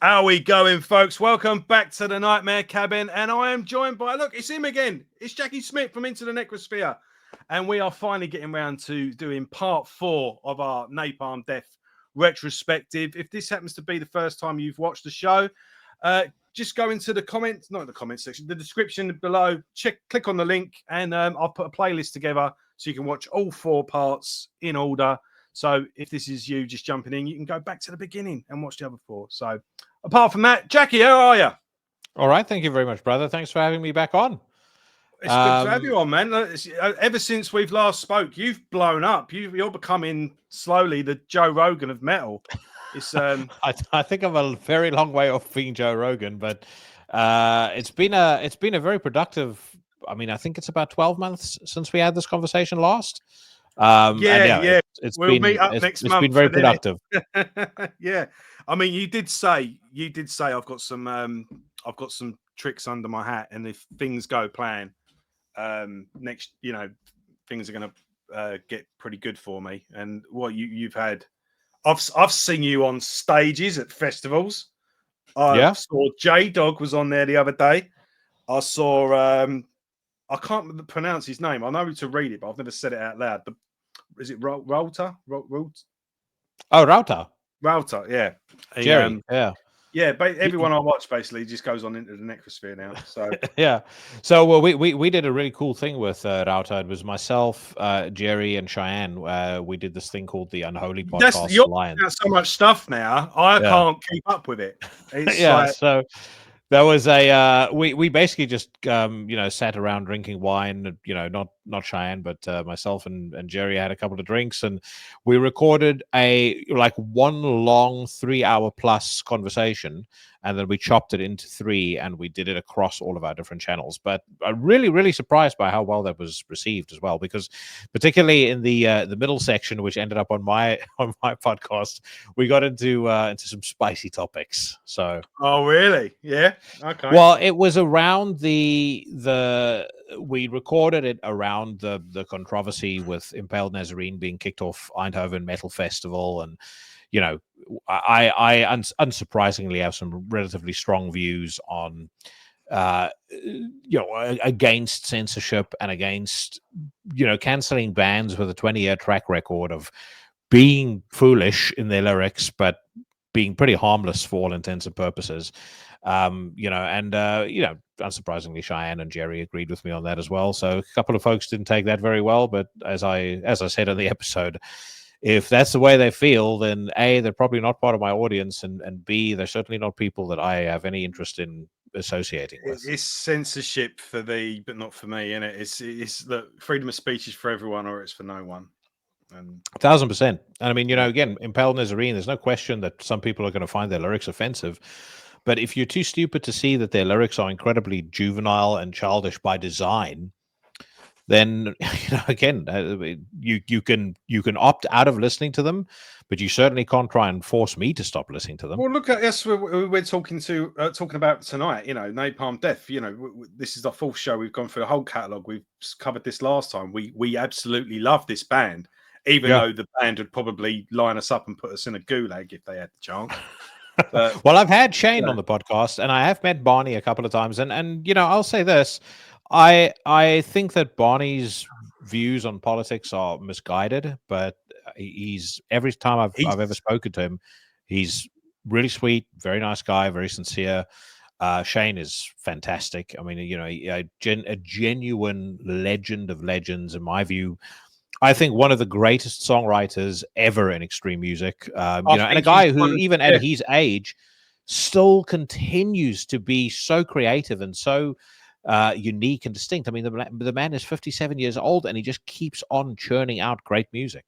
How we going, folks? Welcome back to the Nightmare Cabin, and I am joined by, look, it's him again. It's Jackie Smit from Into the Necrosphere, and we are finally getting around to doing part 4 of our Napalm Death retrospective. If this happens to be the first time you've watched the show, just go into the comments, not the comment section, the description below. Click on the link, and I'll put a playlist together so you can watch all 4 parts in order. So if this is you just jumping in, you can go back to the beginning and watch the other 4. So apart from that, Jackie, how are you? All right, thank you very much, brother. Thanks for having me back on. It's good to have you on, man. Ever since we've last spoke, you've blown up. You're becoming slowly the Joe Rogan of metal. It's I think I'm a very long way off being Joe Rogan, but it's been a very productive. I mean, I think it's about 12 months since we had this conversation last. yeah. It's We'll been meet up it's, next it's been month, very and then productive. yeah. I mean, you did say I've got some tricks under my hat, and if things go plan, next, things are going to get pretty good for me. And what you've had, I've seen you on stages at festivals. I Yeah. saw J Dog was on there the other day. I saw I can't pronounce his name. I know to read it, but I've never said it out loud. But is it Rauter? Oh, Rauta. Rauter, yeah. Jerry. Yeah. Yeah, but everyone I watch basically just goes on Into the Necrosphere now. So Yeah. So well, we did a really cool thing with Rauta. It was myself, Jerry, and Cheyenne. We did this thing called the Unholy Podcast you're Alliance. got so much stuff now. I Yeah. can't keep up with it. It's Yeah. like So there was a we basically just sat around drinking wine. Not Cheyenne, but myself and Jerry had a couple of drinks, and we recorded a one long 3 hour plus conversation, and then we chopped it into 3, and we did it across all of our different channels. But I'm really surprised by how well that was received as well, because particularly in the middle section, which ended up on my podcast, we got into some spicy topics. So oh really? Yeah. Okay. well, it was around the we recorded it around the controversy with Impaled Nazarene being kicked off Eindhoven Metal Festival, and I unsurprisingly have some relatively strong views on against censorship and against canceling bands with a 20-year track record of being foolish in their lyrics, but being pretty harmless for all intents and purposes. Unsurprisingly, Cheyenne and Jerry agreed with me on that as well. So a couple of folks didn't take that very well, but as I said in the episode, if that's the way they feel, then A, they're probably not part of my audience, and B, they're certainly not people that I have any interest in associating with. It's censorship for thee, but not for me, isn't it? It's look, freedom of speech is for everyone, or it's for no one. And 1000%. And I mean, again, Impaled Nazarene, there's no question that some people are going to find their lyrics offensive. But if you're too stupid to see that their lyrics are incredibly juvenile and childish by design, then again, you can opt out of listening to them, but you certainly can't try and force me to stop listening to them. well, look at us. We're talking about tonight. Napalm Death. This is the 4th show. We've gone through the whole catalog. We've covered this last time. We absolutely love this band, even though the band would probably line us up and put us in a gulag if they had the chance. But, well, I've had Shane on the podcast, and I have met Barney a couple of times, and I'll say this: I think that Barney's views on politics are misguided, but he's every time I've ever spoken to him, he's really sweet, very nice guy, very sincere. Shane is fantastic. I mean, a genuine legend of legends, in my view. I think one of the greatest songwriters ever in extreme music, and a guy who, even at his age, still continues to be so creative and so unique and distinct. I mean, the man is 57 years old, and he just keeps on churning out great music.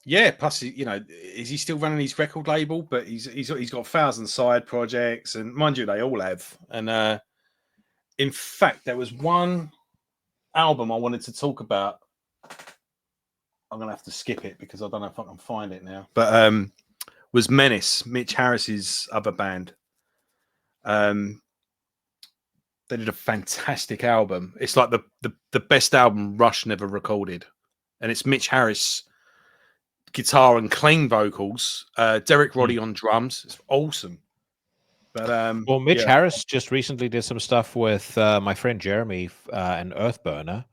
Yeah, plus, is he still running his record label? But he's got 1,000 side projects, and mind you, they all have. And in fact, there was one album I wanted to talk about. I'm gonna have to skip it because I don't know if I can find it now. But was Menace, Mitch Harris's other band. They did a fantastic album. It's like the best album Rush never recorded, and it's Mitch Harris guitar and clean vocals, Derek Roddy on drums. It's awesome. But well, Mitch Harris just recently did some stuff with my friend Jeremy and Earthburner,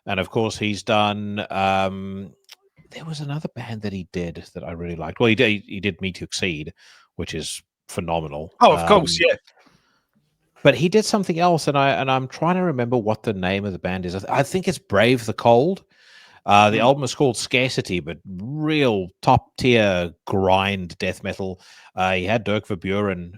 and of course he's done. There was another band that he did that I really liked. Well, he did Me to Exceed, which is phenomenal. Oh, of course, yeah. But he did something else, and I'm trying to remember what the name of the band is. I think it's Brave the Cold. The album is called Scarcity, but real top tier grind death metal. He had Dirk Verburen,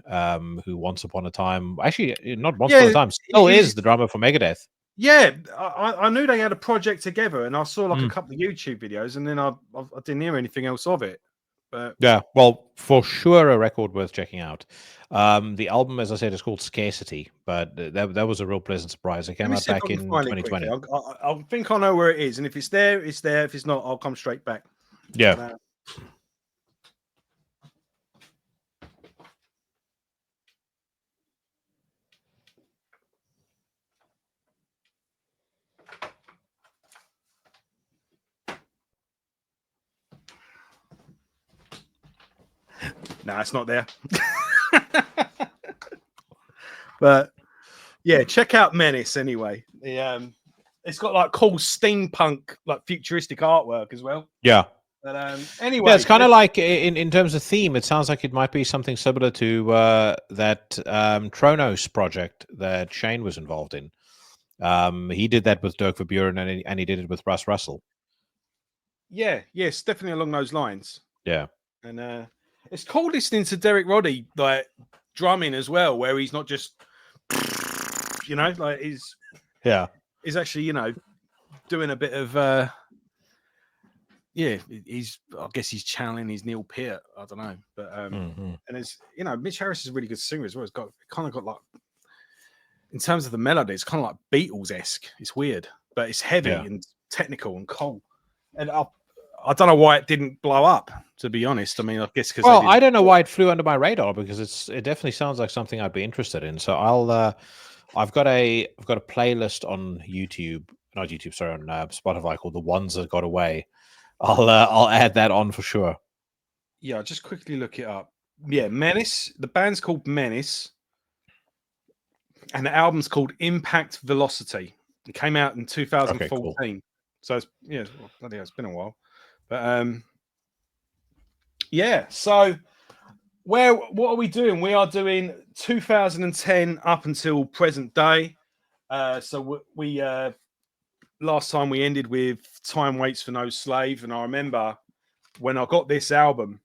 who once upon a time, actually not once upon a time, still is the drummer for Megadeth. Yeah, I knew they had a project together, and I saw like a couple of YouTube videos, and then I didn't hear anything else of it. But yeah, well, for sure, a record worth checking out. The album, as I said, is called Scarcity, but that was a real pleasant surprise. It came out back in 2020. I think I know where it is, and if it's there, it's there. If it's not, I'll come straight back. Yeah. No, it's not there. But yeah, check out Menace anyway. It's got like cool steampunk, like futuristic artwork as well. Yeah. But anyway, yeah, it's kind of like in terms of theme, it sounds like it might be something similar to that Tronos project that Shane was involved in. He did that with Dirk Verburen, and he did it with Russ Russell. Yeah, yes, definitely along those lines. Yeah, and it's cool listening to Derek Roddy like drumming as well, where he's not just like he's actually doing a bit of I guess he's channeling his Neil Peart. I don't know, but and it's Mitch Harris is a really good singer as well. It's kind of got like, in terms of the melody, it's kind of like Beatles-esque. It's weird, but it's heavy and technical and cool. And I don't know why it didn't blow up, to be honest. I mean, I guess because I don't know why it flew under my radar, because it definitely sounds like something I'd be interested in. So I've got a playlist on on Spotify called "The Ones That Got Away." I'll add that on for sure. Yeah, I'll just quickly look it up. Yeah, Menace. The band's called Menace, and the album's called Impact Velocity. It came out in 2014. Okay, cool. So it's been a while. But so what are we doing? We are doing 2010 up until present day. So we last time we ended with Time Waits for No Slave, and I remember when I got this album,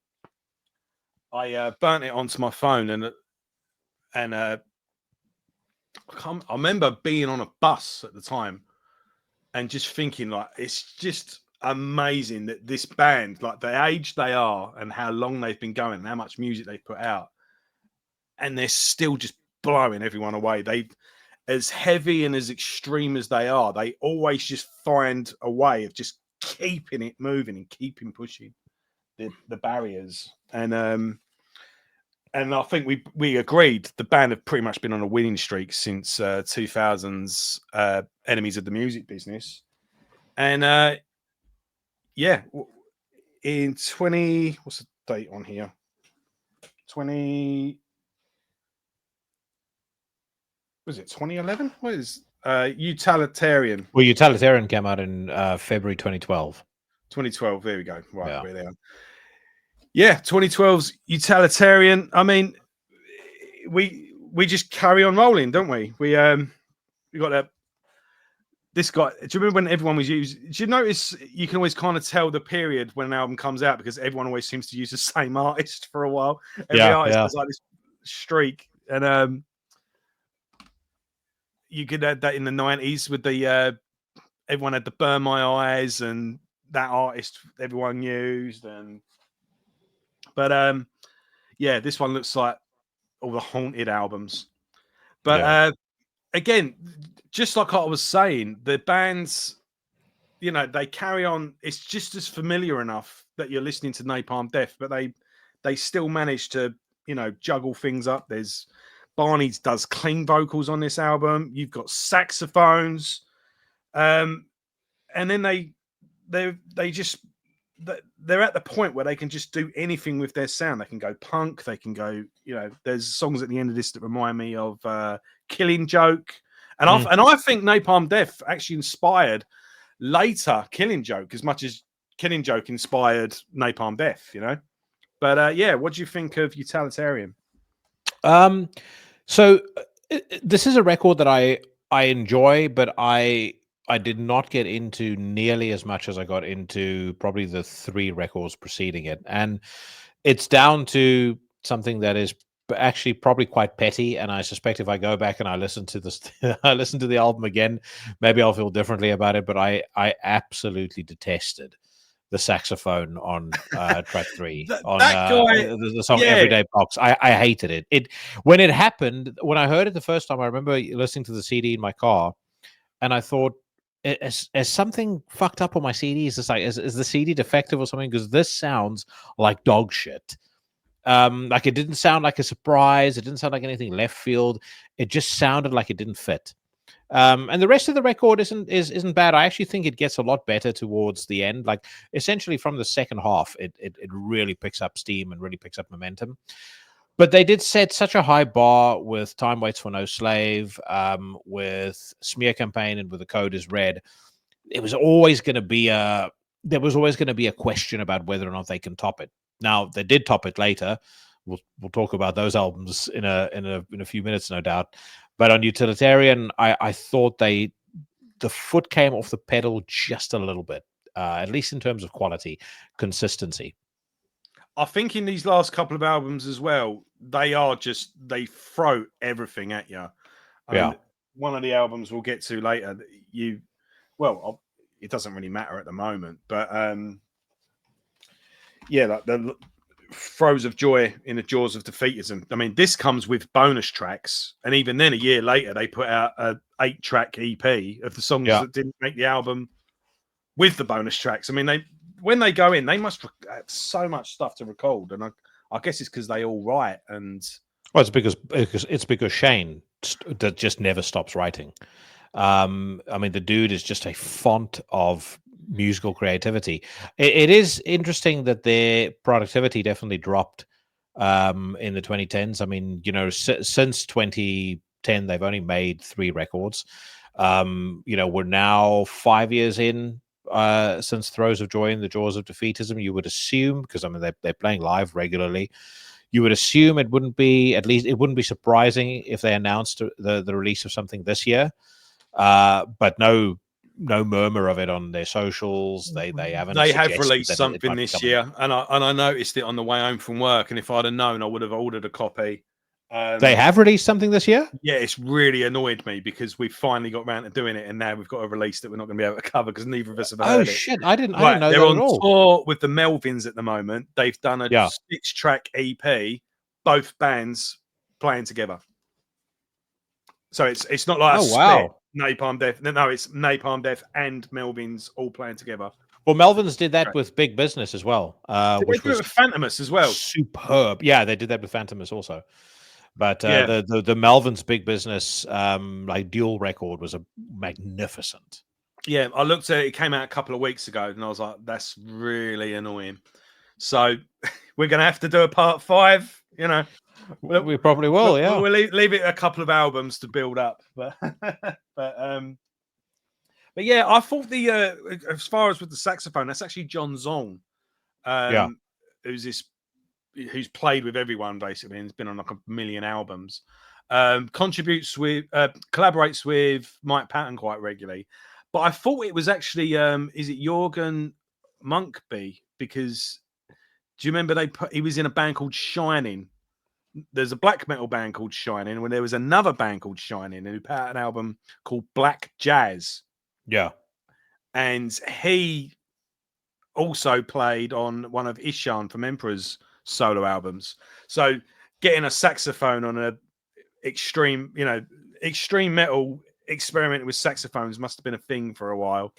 I burnt it onto my phone, and I remember being on a bus at the time and just thinking, like, it's just amazing that this band, like the age they are and how long they've been going and how much music they've put out, and they're still just blowing everyone away. They, as heavy and as extreme as they are, they always just find a way of just keeping it moving and keeping pushing the barriers. And I think we agreed the band have pretty much been on a winning streak since 2000's Enemies of the Music Business. And in 20, what's the date on here? 20, was it 2011? What is Utilitarian? Well, Utilitarian came out in February 2012. 2012, there we go. Right, where they are. Yeah, 2012's Utilitarian. I mean, we just carry on rolling, don't we? We got this guy. Do you remember when everyone was using? Do you notice you can always kind of tell the period when an album comes out, because everyone always seems to use the same artist for a while. Every artist has like this streak, and you could add that in the 90s with the everyone had the Burn My Eyes, and that artist everyone used, but this one looks like all the Haunted albums. But again, just like I was saying, the bands, they carry on. It's just as familiar enough that you're listening to Napalm Death, but they still manage to, juggle things up. There's Barney does clean vocals on this album. You've got saxophones, and then they they're at the point where they can just do anything with their sound. They can go punk, they can go, there's songs at the end of this that remind me of Killing Joke. And I think Napalm Death actually inspired later Killing Joke as much as Killing Joke inspired Napalm Death, But what do you think of Utilitarian? So this is a record that I enjoy, but I did not get into nearly as much as I got into probably the 3 records preceding it, and it's down to something that is actually probably quite petty. And I suspect if I go back and I listen to this, I listen to the album again, maybe I'll feel differently about it. But I absolutely detested the saxophone on track 3 on that guy, the song Everyday Box. I hated it. When it happened, when I heard it the first time, I remember listening to the CD in my car, and I thought, is something fucked up on my CD? Is this like, is the CD defective or something? Because this sounds like dog shit. Like, it didn't sound like a surprise. It didn't sound like anything left field. It just sounded like it didn't fit. And the rest of the record isn't bad. I actually think it gets a lot better towards the end. Like, essentially from the second half, it really picks up steam and really picks up momentum. But they did set such a high bar with Time Waits for No Slave, with Smear Campaign, and with The Code Is Red. There was always going to be a question about whether or not they can top it. Now, they did top it later. We'll talk about those albums in a few minutes, no doubt. But on Utilitarian, I thought the foot came off the pedal just a little bit, at least in terms of quality, consistency. I think in these last couple of albums as well, they throw everything at you. One of the albums we'll get to later, it doesn't really matter at the moment, but like the throes of joy in the jaws of defeatism. I mean, this comes with bonus tracks, and even then, a year later, they put out a 8-track EP of the songs that didn't make the album with the bonus tracks. I mean, when they go in, they must have so much stuff to record, and I guess it's because they all write. And it's because Shane that just never stops writing. I mean, the dude is just a font of musical creativity. It is interesting that their productivity definitely dropped in the 2010s. I mean, since 2010, they've only made 3 records. We're now 5 years in since Throes of Joy in the Jaws of Defeatism. You would assume, because I mean they're playing live regularly, you would assume it wouldn't be surprising if they announced the release of something this year. But no murmur of it on their socials. They haven't. They have released something this year, and I noticed it on the way home from work. And if I'd have known, I would have ordered a copy. They have released something this year? Yeah, it's really annoyed me because we've finally got around to doing it, and now we've got a release that we're not going to be able to cover because neither of us have heard it. Oh shit! I didn't know they're that on at all. tour with the Melvins at the moment. They've done a 6-track EP, both bands playing together. So it's not like split. Napalm Death. No, it's Napalm Death and Melvins all playing together. Well, Melvins did that with Big Business as well. Which was with Phantomus as well. Superb. Yeah, they did that with Phantomus also. But the Melvins Big Business like dual record was magnificent. Yeah, I looked at it. It came out a couple of weeks ago, and I was like, "That's really annoying." So we're going to have to do a part 5. We probably will. We'll leave it a couple of albums to build up, but yeah, I thought as far as with the saxophone, that's actually John Zong, who's played with everyone basically and has been on like a million albums. Collaborates with Mike Patton quite regularly, but I thought it was actually is it Jorgen Munkby? Because do you remember he was in a band called Shining? There's a black metal band called Shining, when there was another band called Shining who put out an album called Black Jazz. Yeah. And he also played on one of Ishan from Emperor's solo albums. So getting a saxophone on a extreme metal experimenting with saxophones must have been a thing for a while.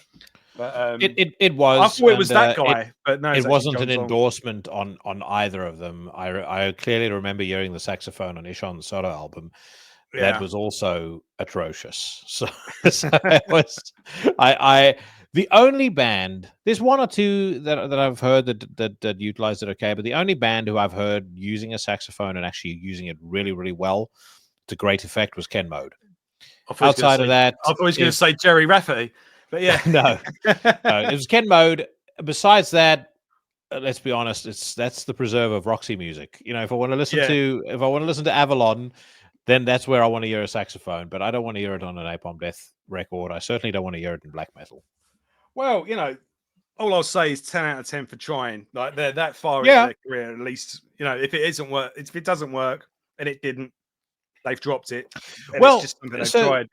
But it was. I thought it was that guy, but no, it wasn't an endorsement on either of them. I clearly remember hearing the saxophone on Ishan's solo album. That was also atrocious. So it was. The only band, there's one or two that I've heard that utilized it okay, but the only band who I've heard using a saxophone and actually using it really, really well to great effect was Ken Mode. I thought Outside of that, he was going to say Jerry Rafferty, but yeah, no, it was Ken Mode. Besides that, let's be honest, that's the preserve of Roxy music. You know, if I want to listen to Avalon, then that's where I want to hear a saxophone. But I don't want to hear it on an Napalm Death record. I certainly don't want to hear it in black metal. Well, all I'll say is 10 out of 10 for trying. Like they're that far into Yeah. their career, at least. If it doesn't work, and it didn't, they've dropped it. Well, it's just something they've tried.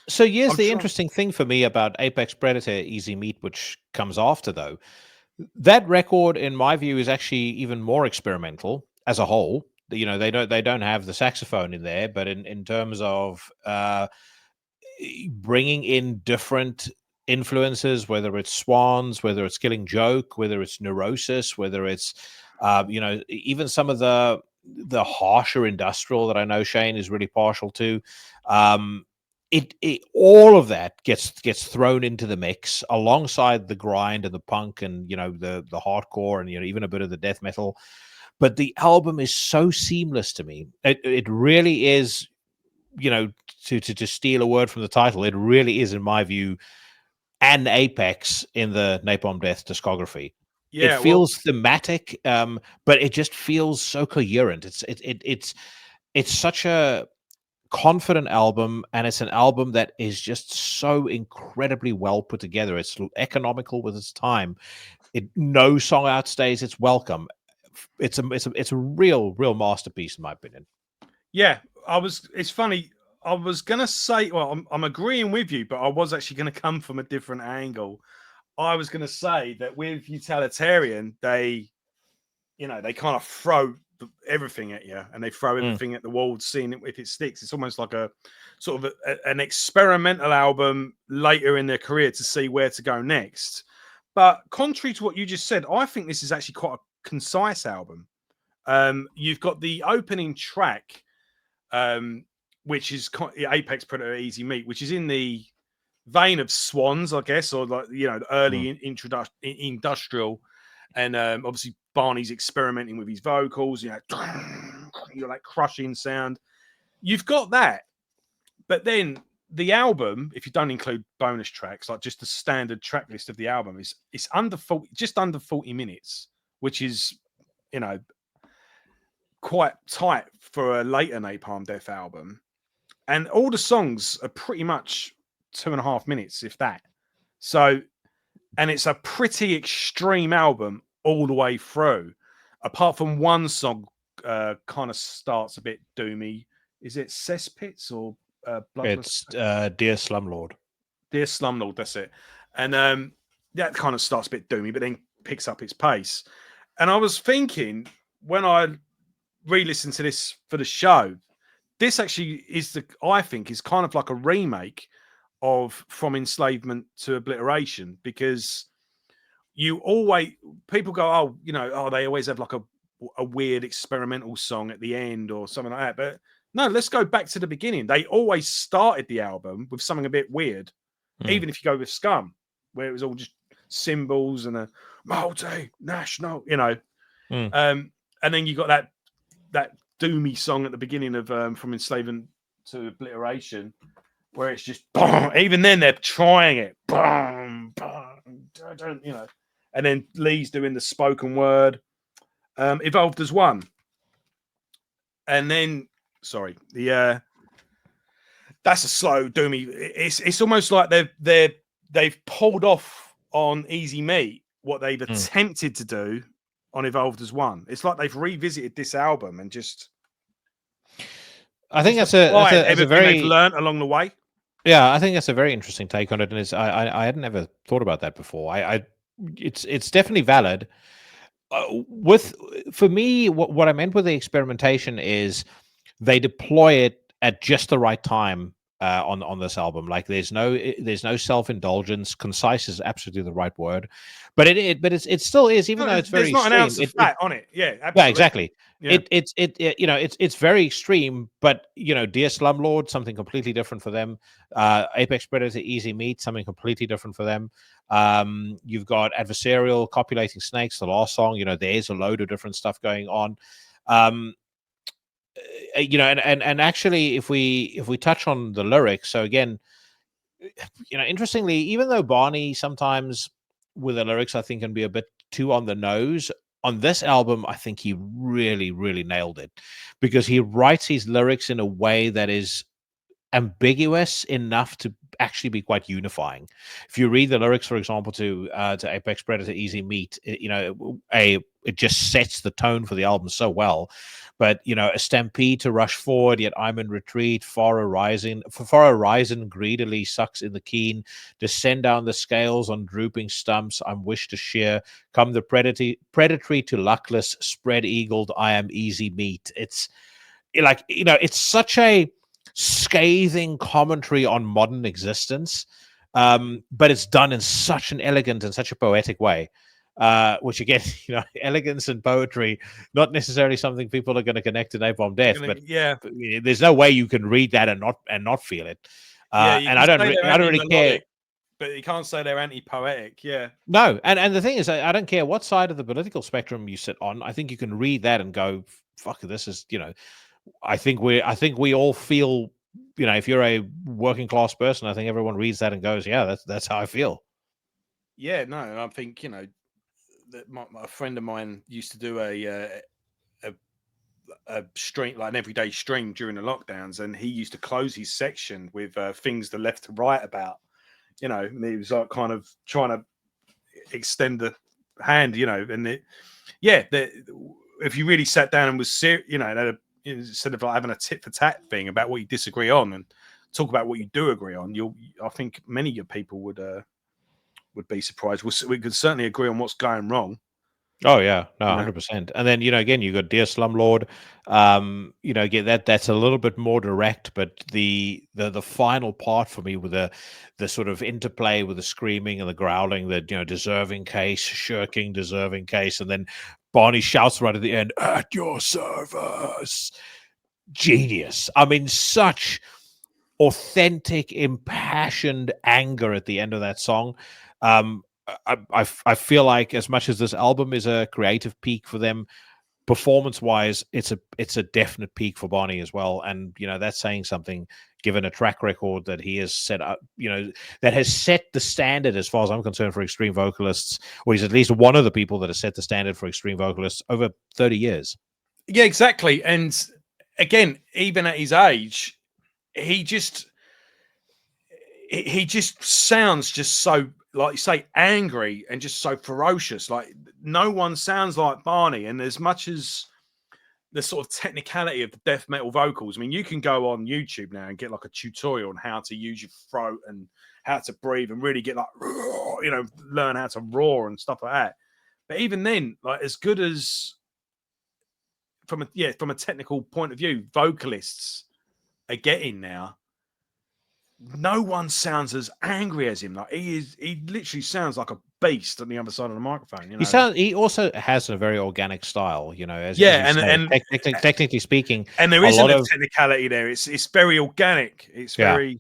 So here's I'm the sure. interesting thing for me about Apex Predator Easy Meat, which comes after though. That record, in my view, is actually even more experimental as a whole. They don't have the saxophone in there, but in terms of bringing in different influences, whether it's Swans, whether it's Killing Joke, whether it's Neurosis, whether it's even some of the harsher industrial that I know Shane is really partial to. It all of that gets thrown into the mix alongside the grind and the punk and the hardcore and even a bit of the death metal. But the album is so seamless to me. It really is. To steal a word from the title, it really is, in my view, an apex in the Napalm Death discography. Yeah, it feels thematic, but it just feels so coherent. It's such a confident album, and it's an album that is just so incredibly well put together. It's economical with its time. No song outstays its welcome. It's a real masterpiece in my opinion. Yeah, it's funny. I was gonna say, well, I'm agreeing with you, but I was actually gonna come from a different angle. I was gonna say that with Utilitarian, they kind of throw everything at you, and they throw everything at the wall, seeing if it sticks. It's almost like a sort of an experimental album later in their career to see where to go next. But contrary to what you just said, I think this is actually quite a concise album. You've got the opening track, which is Apex Predator Easy Meat, which is in the vein of Swans, I guess, or like the early industrial, and obviously Barney's experimenting with his vocals, like crushing sound. You've got that, but then the album, if you don't include bonus tracks, like just the standard track list of the album, it's just under 40 minutes, which is quite tight for a later Napalm Death album. And all the songs are pretty much 2.5 minutes, if that. So, and it's a pretty extreme album all the way through. Apart from one song, kind of starts a bit doomy. Is it Cesspits or Bloodless? It's Dear Slumlord. Dear Slumlord, that's it. And that kind of starts a bit doomy, but then picks up its pace. And I was thinking when I re-listened to this for the show, this actually I think is kind of like a remake of From Enslavement to Obliteration, because people go, they always have like a weird experimental song at the end or something like that. But no, let's go back to the beginning. They always started the album with something a bit weird, even if you go with Scum, where it was all just cymbals and a multinational, and then you got that doomy song at the beginning of From Enslavement to Obliteration, where it's just even then they're trying it, and then Lee's doing the spoken word, Evolved as One, and then that's a slow doomy. It's almost like they've pulled off on Easy Meat what they've attempted to do on Evolved as One. It's like they've revisited this album and just. I think that's a very they've learned along the way. Yeah, I think that's a very interesting take on it, and I hadn't ever thought about that before. It's definitely valid. For me, what I meant with the experimentation is they deploy it at just the right time on this album. Like there's no self-indulgence. Concise is absolutely the right word, but it still is, even No, though it's there's very not an extreme. ounce of fat on it. Yeah, Yeah, absolutely. exactly. Yeah. It's very extreme, but Dear Slumlord, something completely different for them. Apex Predator, Easy Meat, something completely different for them. You've got Adversarial, Copulating Snakes, the last song. There's a load of different stuff going on. And actually, if we touch on the lyrics, so again, interestingly, even though Barney sometimes with the lyrics I think can be a bit too on the nose, on this album I think he really, really nailed it, because he writes his lyrics in a way that is ambiguous enough to actually be quite unifying. If you read the lyrics, for example, to Apex Predator, Easy Meat, it just sets the tone for the album so well. But a stampede to rush forward, yet I'm in retreat. Far horizon greedily sucks in the keen. Descend down the scales on drooping stumps. I'm wished to shear. Come the predatory to luckless, spread eagled. I am easy meat. It's like it's such a scathing commentary on modern existence, but it's done in such an elegant and such a poetic way, which again, elegance and poetry, not necessarily something people are going to connect to Napalm Death, but Yeah. there's no way you can read that and not feel it. Yeah, you And can I say they're don't really care. but you can't say they're anti-poetic. Yeah. No, and the thing is, I don't care what side of the political spectrum you sit on. I think you can read that and go, "Fuck, this is." I think we all feel. If you're a working class person, I think everyone reads that and goes, "Yeah, that's how I feel." Yeah, no, and I think that a friend of mine used to do a stream, like an everyday stream during the lockdowns, and he used to close his section with things the left to write about. And he was like kind of trying to extend the hand, and if you really sat down and was serious, instead of like having a tit for tat thing about what you disagree on and talk about what you do agree on, I think many of people would be surprised. We could certainly agree on what's going wrong. Oh yeah, no, 100%. And then again, you got Dear Slumlord. Again, that's a little bit more direct, but the final part for me with the sort of interplay with the screaming and the growling, that deserving case, shirking, deserving case, and then Barney shouts right at the end, "At your service." Genius. I mean, such authentic, impassioned anger at the end of that song. I feel like, as much as this album is a creative peak for them, performance wise, it's a definite peak for Barney as well. And that's saying something, given a track record that he has set up, that has set the standard, as far as I'm concerned, for extreme vocalists, or he's at least one of the people that has set the standard for extreme vocalists over 30 years. Yeah, exactly. And again, even at his age, he just sounds just so, like you say, angry and just so ferocious. Like no one sounds like Barney. And as much as the sort of technicality of the death metal vocals, I mean, you can go on YouTube now and get like a tutorial on how to use your throat and how to breathe and really get like, learn how to roar and stuff like that. But even then, like, as good as from a technical point of view, vocalists are getting now, no one sounds as angry as him. Like he literally sounds like a beast on the other side of the microphone. He also has a very organic style, as you Yeah, say. and Technically speaking, and there a isn't lot a of technicality there. It's very organic. It's very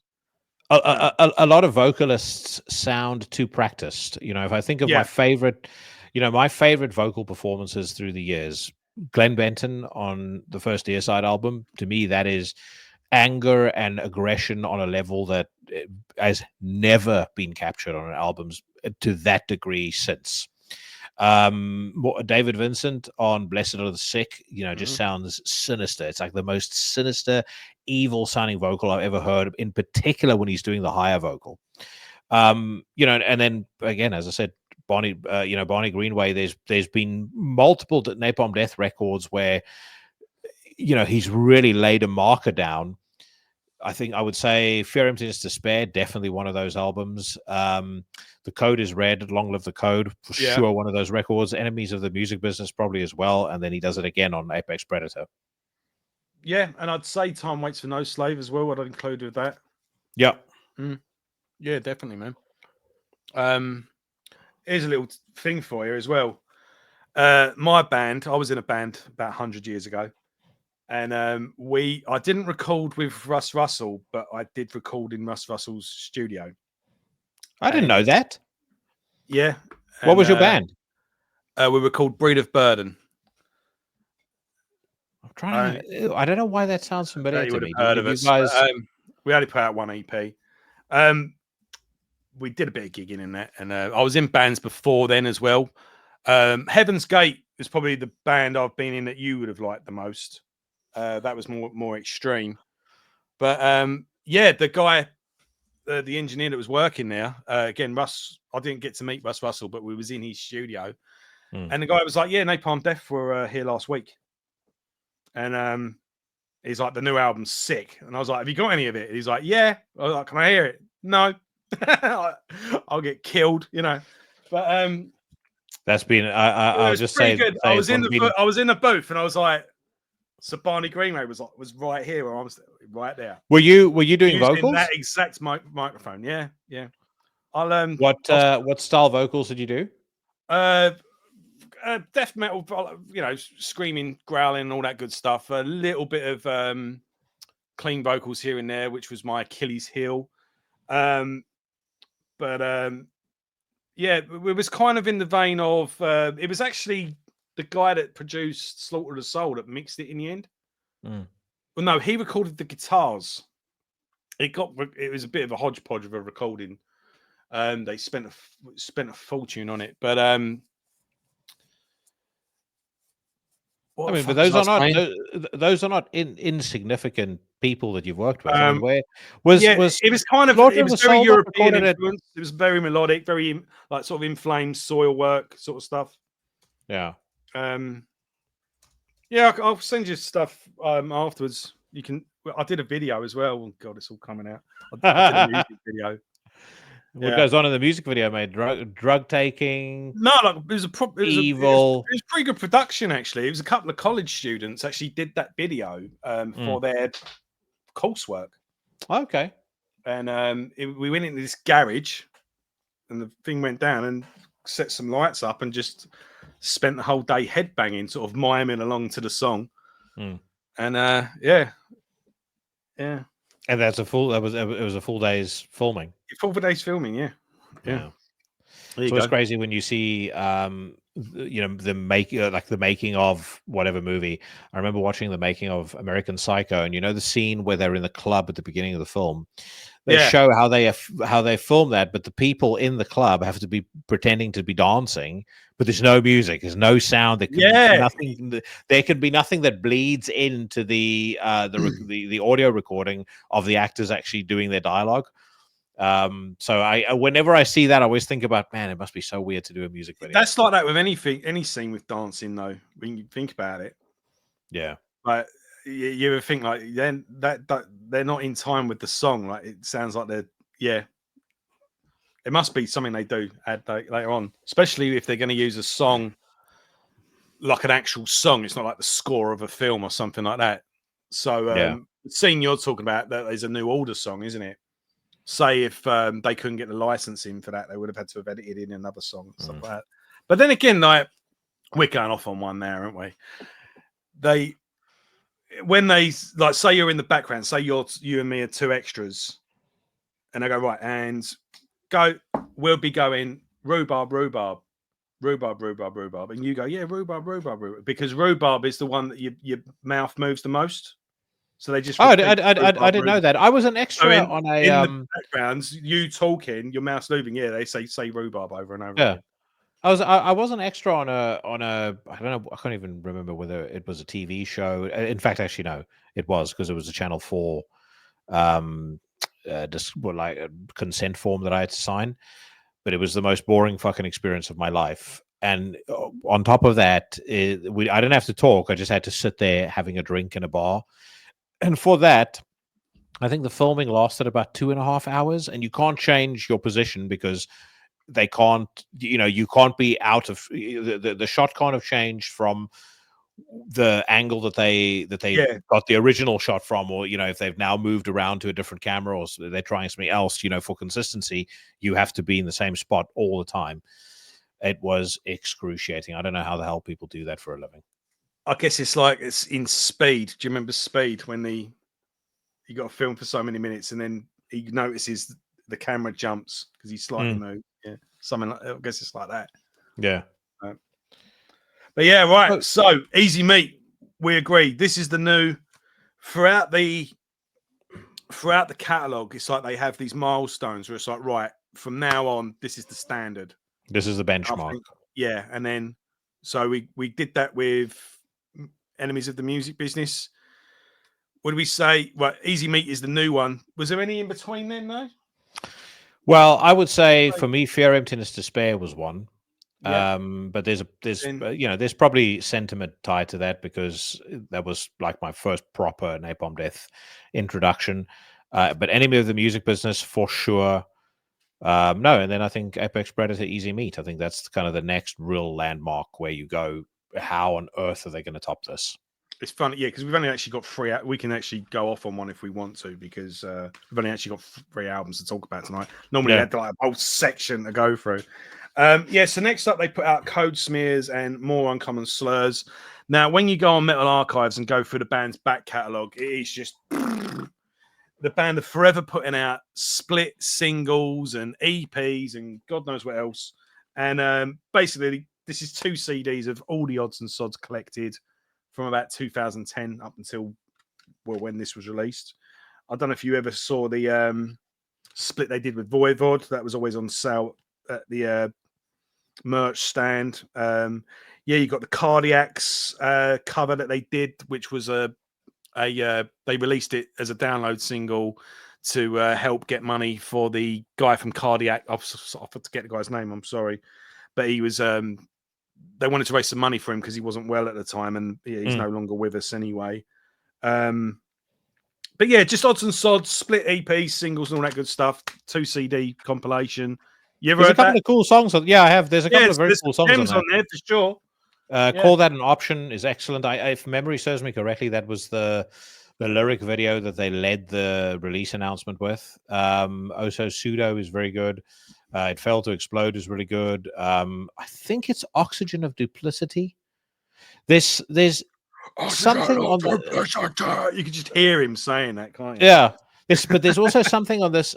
a lot of vocalists sound too practiced. If I think of my favorite, my favorite vocal performances through the years, Glenn Benton on the first Deicide album, to me that is anger and aggression on a level that has never been captured on albums to that degree since. David Vincent on Blessed Are the Sick, just sounds sinister. It's like the most sinister, evil sounding vocal I've ever heard, in particular when he's doing the higher vocal. And then again, as I said, Barney Greenway, there's been multiple Napalm Death records where he's really laid a marker down. I think I would say Fear, Emptiness, Despair, definitely one of those albums. The Code is Red, Long Live the Code, for sure one of those records. Enemies of the Music Business, probably as well. And then he does it again on Apex Predator. Yeah, and I'd say Time Waits for No Slave as well. I'd include with that. Yeah. Yeah, definitely, man. Here's a little thing for you as well. My band, I was in a band about 100 years ago, and I didn't record with Russ Russell, but I did record in Russ Russell's studio. I didn't know And that. yeah, What and was your band? we were called Breed of Burden. I'm trying to. I don't know why that sounds familiar You to would have me. heard Did of you us. guys? We only put out one EP. We did a bit of gigging in that, and I was in bands before then as well. Heaven's Gate is probably the band I've been in that you would have liked the most. That was more extreme, but yeah, the guy, the engineer that was working there, again, Russ. I didn't get to meet Russ Russell, but we was in his studio, and the guy was like, "Yeah, Napalm Death were here last week," and he's like, "The new album's sick," and I was like, "Have you got any of it?" And he's like, "Yeah." I was like, "Can I hear it?" No. I'll get killed, you know. But That's been. it I'll was just pretty say good. I was it's in one been. I was in the booth, and I was like, so Barney Greenway was right here, where I was right there. Were you doing Using that vocals? exact microphone. Yeah. What style vocals did you do? Death metal, screaming, growling, and all that good stuff. A little bit of clean vocals here and there, which was my Achilles heel. But yeah, it was kind of in the vein of it was actually the guy that produced Slaughter of the Soul that mixed it in the end. Well, no, he recorded the guitars. It was a bit of a hodgepodge of a recording. They spent a fortune on it, but I mean, but those are not insignificant people that you've worked with. I mean, where was it was kind of Slaughter it of was the very Soul European recorded influence. It was very melodic, very like sort of inflamed soil work sort of stuff. Yeah. Yeah, I'll send you stuff afterwards. You can. I did a video as well. Oh, God, it's all coming out. I did a music video. What goes on in the music video, mate? Drug taking. No, like it was evil. It was pretty good production actually. It was a couple of college students actually did that video for their coursework. Okay. And we went into this garage, and the thing went down and set some lights up, and just spent the whole day headbanging, sort of miming along to the song. And yeah. And it was a full day's filming. Full days filming, yeah. So it's crazy when you see, the making of whatever movie. I remember watching the making of American Psycho, and the scene where they're in the club at the beginning of the film. They show how they film that, but the people in the club have to be pretending to be dancing, but there's no music, there's no sound. There can be nothing that bleeds into the audio recording of the actors actually doing their dialogue. So I whenever I see that, I always think about, man, it must be so weird to do a music video. That's like that with any scene with dancing, though. When you think about it, like you ever think like then that they're not in time with the song. Like it sounds like it must be something they do add later on, especially if they're going to use a song like an actual song. It's not like the score of a film or something like that. So the scene you're talking about, that is a New Order song, isn't it? Say if they couldn't get the licensing for that, they would have had to have edited in another song and stuff like that. But then again, like we're going off on one there, aren't we? When they like say you're in the background, say you and me are two extras, and they go right and we'll be going rhubarb, rhubarb, rhubarb, rhubarb, rhubarb, and you go rhubarb, rhubarb, rhubarb, because rhubarb is the one that your mouth moves the most. So they just I didn't know that. I was an extra on a in the backgrounds. You talking, your mouth's moving. Yeah, they say rhubarb over and over again. I was an extra on a I don't know, I can't even remember whether it was a TV show. In fact, actually no, it was, because it was a Channel 4 like a consent form that I had to sign. But it was the most boring fucking experience of my life. And on top of that, I didn't have to talk. I just had to sit there having a drink in a bar. And for that, I think the filming lasted about 2.5 hours, and you can't change your position because they can't, you can't be out of the shot can't have changed from the angle that they Yeah. got the original shot from, or if they've now moved around to a different camera, or they're trying something else, for consistency, you have to be in the same spot all the time. It was excruciating. I don't know how the hell people do that for a living. I guess it's in Speed. Do you remember Speed when you got to film for so many minutes and then he notices the camera jumps because he's slightly moved? Yeah, something like. I guess it's like that. Yeah. But yeah, right. Oh. So Easy Meat, we agree. This is the new throughout the catalog. It's like they have these milestones where it's like, right, from now on, this is the standard. This is the benchmark. Yeah, and then so we did that with Enemies of the Music Business. What do we say? Well, Easy Meat is the new one. Was there any in between then, though? Well, I would say for me, Fear, Emptiness, Despair was one. Yeah. But there's probably sentiment tied to that because that was like my first proper Napalm Death introduction. But Enemy of the Music Business for sure. No, and then I think Apex Predator, Easy Meat. I think that's kind of the next real landmark where you go, how on earth are they going to top this? It's funny, yeah, because we've only actually got 3. We can actually go off on one if we want to, because we've only actually got 3 albums to talk about tonight. Normally, we had like a whole section to go through. So next up, they put out Code Smears and More Uncommon Slurs. Now, when you go on Metal Archives and go through the band's back catalogue, it is just the band are forever putting out split singles and EPs and God knows what else. And basically, this is 2 CDs of all the odds and sods collected from about 2010 up until when this was released. I don't know if you ever saw the split they did with Voivod. That was always on sale at the merch stand. You got the Cardiacs cover that they did, which was they released it as a download single to help get money for the guy from Cardiac. I forget the guy's name. I'm sorry, but he was. They wanted to raise some money for him because he wasn't well at the time, and he's no longer with us anyway. But yeah, just odds and sods, split EP, singles, and all that good stuff. 2 CD compilation. You ever There's heard a couple that? of cool songs. Yeah, I have. There's a couple of very cool songs on there for sure. Call That an Option is excellent. If memory serves me correctly, that was the lyric video that they led the release announcement with. Also, Pseudo is very good. It Failed to Explode is really good. I think it's Oxygen of Duplicity. There's something on the... You could just hear him saying that, can't you? Yeah. But there's also something on this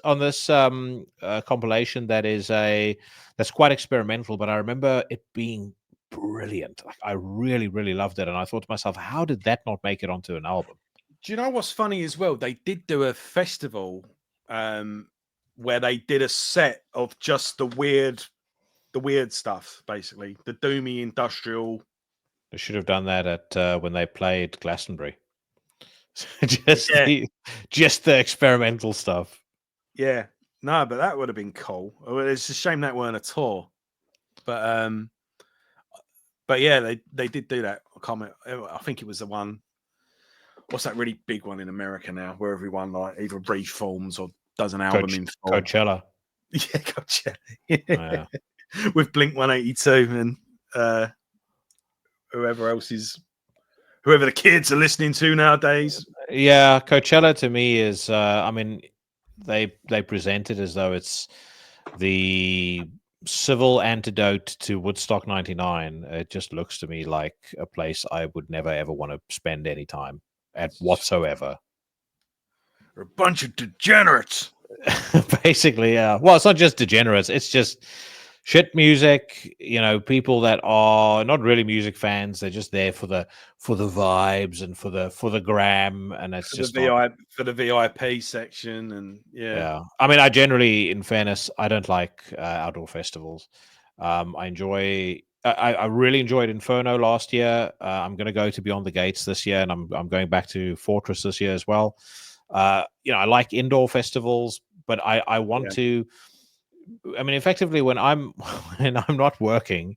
compilation that's quite experimental, but I remember it being brilliant. Like, I really, really loved it, and I thought to myself, how did that not make it onto an album? Do you know what's funny as well? They did do a festival where they did a set of just the weird stuff, basically the doomy industrial. They should have done that at when they played Glastonbury. just the experimental stuff. Yeah, no, but that would have been cool. It's a shame that weren't a tour, but yeah, they did do that. I think it was the one. What's that really big one in America now, where everyone like either reforms or does an album in full? Coachella. Yeah, Coachella. Yeah. With Blink 182 and whoever the kids are listening to nowadays. Yeah, Coachella to me is they present it as though it's the civil antidote to Woodstock 99. It just looks to me like a place I would never ever want to spend any time at whatsoever. They're a bunch of degenerates. Basically, yeah. Well, it's not just degenerates, it's just shit music, people that are not really music fans. They're just there for the vibes and for the gram, and it's just for the VIP section. And yeah. I mean, I generally, in fairness, I don't like outdoor festivals. I really enjoyed Inferno last year. I'm going to go to Beyond the Gates this year, and I'm going back to Fortress this year as well. I like indoor festivals, but I want to. I mean, effectively, when I'm not working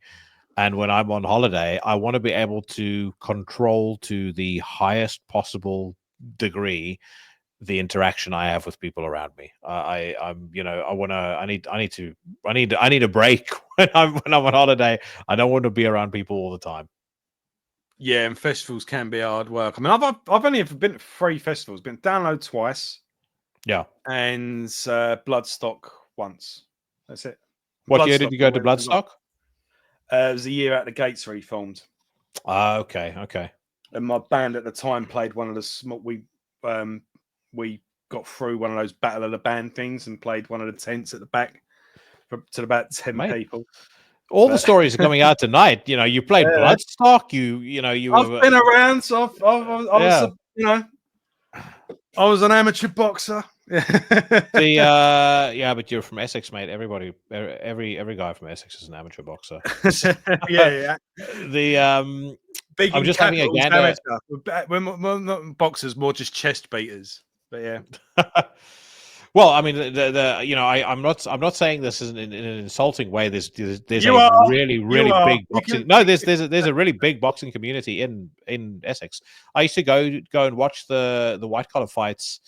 and when I'm on holiday, I want to be able to control to the highest possible degree the interaction I have with people around me. I need a break when I'm on holiday. I don't want to be around people all the time. Yeah, and festivals can be hard work. I mean, I've only ever been to 3 festivals. Been download twice, Yeah. and Bloodstock once. That's it. What year Bloodstock. did you go to Bloodstock? It was the year out the gates reformed, Okay, okay. and my band at the time played one of the small. We got through one of those battle of the band things and played one of the tents at the back to about 10 Mate, people. all the But stories are coming out tonight. You know, you played yeah, Bloodstock. You I've were been around, so I was, yeah. I was an amateur boxer. The yeah, but you're from Essex, mate. Every guy from Essex is an amateur boxer. Yeah. The Big I'm in just having a capitals, gander. We're not boxers, more just chest beaters. But yeah. Well, I mean, I'm not saying this in an insulting way. There's You a are. You really are. big boxing. No, there's a really big boxing community in Essex. I used to go and watch the white collar fights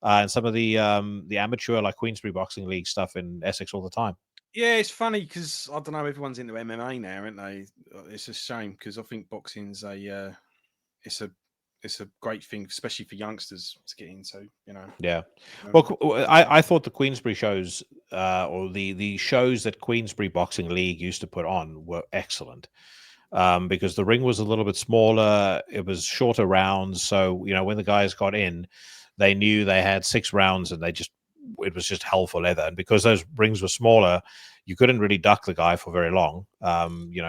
and some of the amateur like Queensbury Boxing League stuff in Essex all the time. Yeah, it's funny because I don't know. Everyone's into MMA now, aren't they? It's a shame because I think boxing's it's a it's a great thing, especially for youngsters to get into. Yeah. Um, Well, I thought the Queensbury shows or the shows that Queensbury Boxing League used to put on were excellent. Because the ring was a little bit smaller. It was shorter rounds. So, when the guys got in, they knew they had 6 rounds and it was just hell for leather. And because those rings were smaller, you couldn't really duck the guy for very long,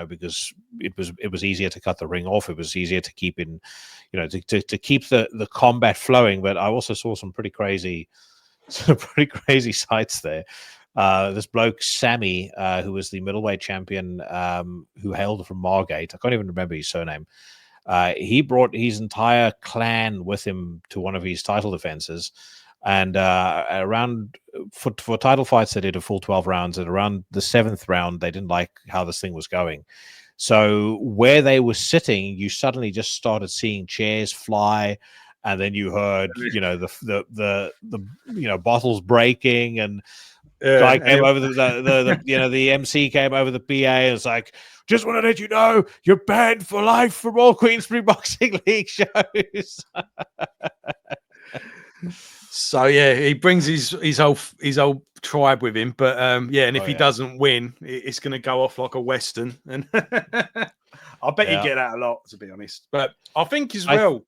because it was easier to cut the ring off. It was easier to keep in, to keep the combat flowing. But I also saw some pretty crazy sights there. This bloke Sammy, who was the middleweight champion, who hailed from Margate. I can't even remember his surname. He brought his entire clan with him to one of his title defenses, and around for title fights they did a full 12 rounds, and around the 7th round they didn't like how this thing was going. So where they were sitting, you suddenly just started seeing chairs fly, and then you heard the bottles breaking, and guy and came over the MC came over the PA and was like, just want to let you know you're banned for life from all Queensbury Boxing League shows. So yeah, he brings his whole tribe with him. But and if he doesn't win, it's going to go off like a western. And I bet you get that a lot, to be honest. But I think as well,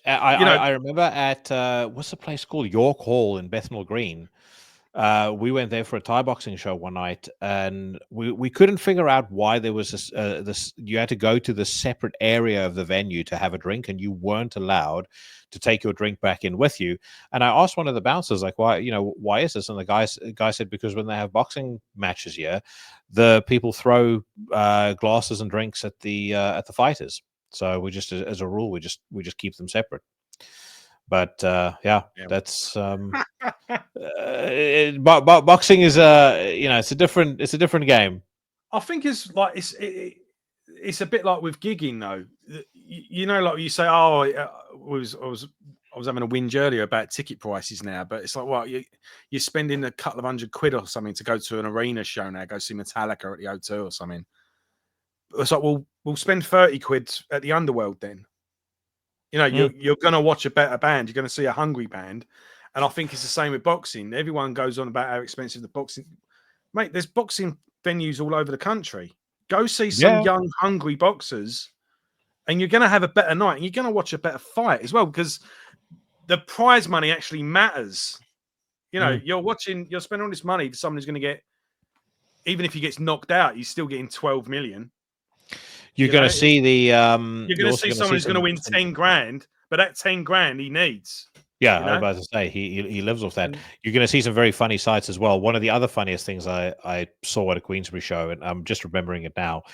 I remember at what's the place called, York Hall in Bethnal Green. We went there for a Thai boxing show one night, and we couldn't figure out why there was this. You had to go to the separate area of the venue to have a drink, and you weren't allowed to take your drink back in with you. And I asked one of the bouncers, like, why is this? And the guy said, because when they have boxing matches here, the people throw glasses and drinks at the fighters. So we just, as a rule, we just keep them separate. But that's boxing is it's a different game. I think it's like it's a bit like with gigging though. Like you say, I was having a whinge earlier about ticket prices now, but it's like, well, you're spending a couple of £100 or something to go to an arena show now, go see Metallica at the O2 or something. It's like, we'll spend £30 at the Underworld then. You're going to watch a better band. You're going to see a hungry band. And I think it's the same with boxing. Everyone goes on about how expensive the boxing. Mate, there's boxing venues all over the country. Go see some young, hungry boxers, and you're going to have a better night. And you're going to watch a better fight as well, because the prize money actually matters. You're spending all this money for someone who's going to get, even if he gets knocked out, he's still getting 12 million. You're going to see the. You're going to see someone who's going to win 10 grand, but that 10 grand he needs. Yeah, I was about to say he lives off that. You're going to see some very funny sights as well. One of the other funniest things I saw at a Queensbury show, and I'm just remembering it now.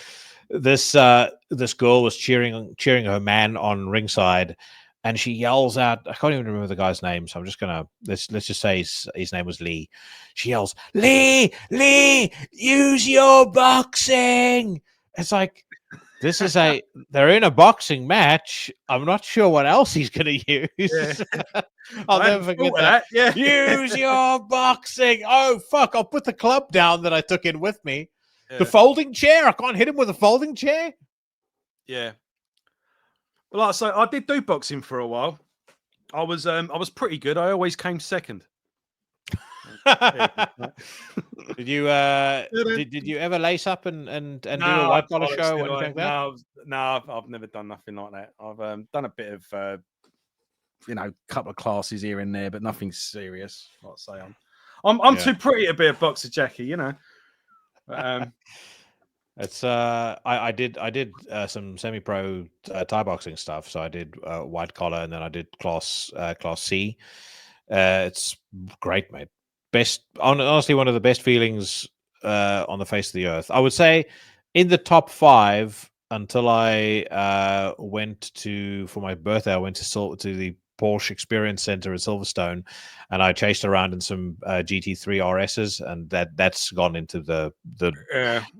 This girl was cheering her man on ringside, and she yells out, I can't even remember the guy's name, so I'm just gonna let's just say his name was Lee. She yells, Lee, use your boxing. It's like, they're in a boxing match. I'm not sure what else he's going to use. Yeah. I'll never forget that. Yeah. Use your boxing. Oh, fuck. I'll put the club down that I took in with me. Yeah. The folding chair. I can't hit him with a folding chair. Yeah. But like I say, I did do boxing for a while. I was pretty good. I always came second. Did you did you ever lace up and do No, a white collar show or did anything I? like that? No, I've never done nothing like that. I've done a bit of couple of classes here and there, but nothing serious. Like I say, I'm too pretty to be a boxer, Jackie. You know. But, it's I did some semi-pro Thai boxing stuff. So I did white collar, and then I did class C. It's great, mate. Honestly, one of the best feelings on the face of the earth. I would say in the top 5 until I went for my birthday. I went to the Porsche Experience Center at Silverstone, and I chased around in some GT3 RSs, and that's gone into the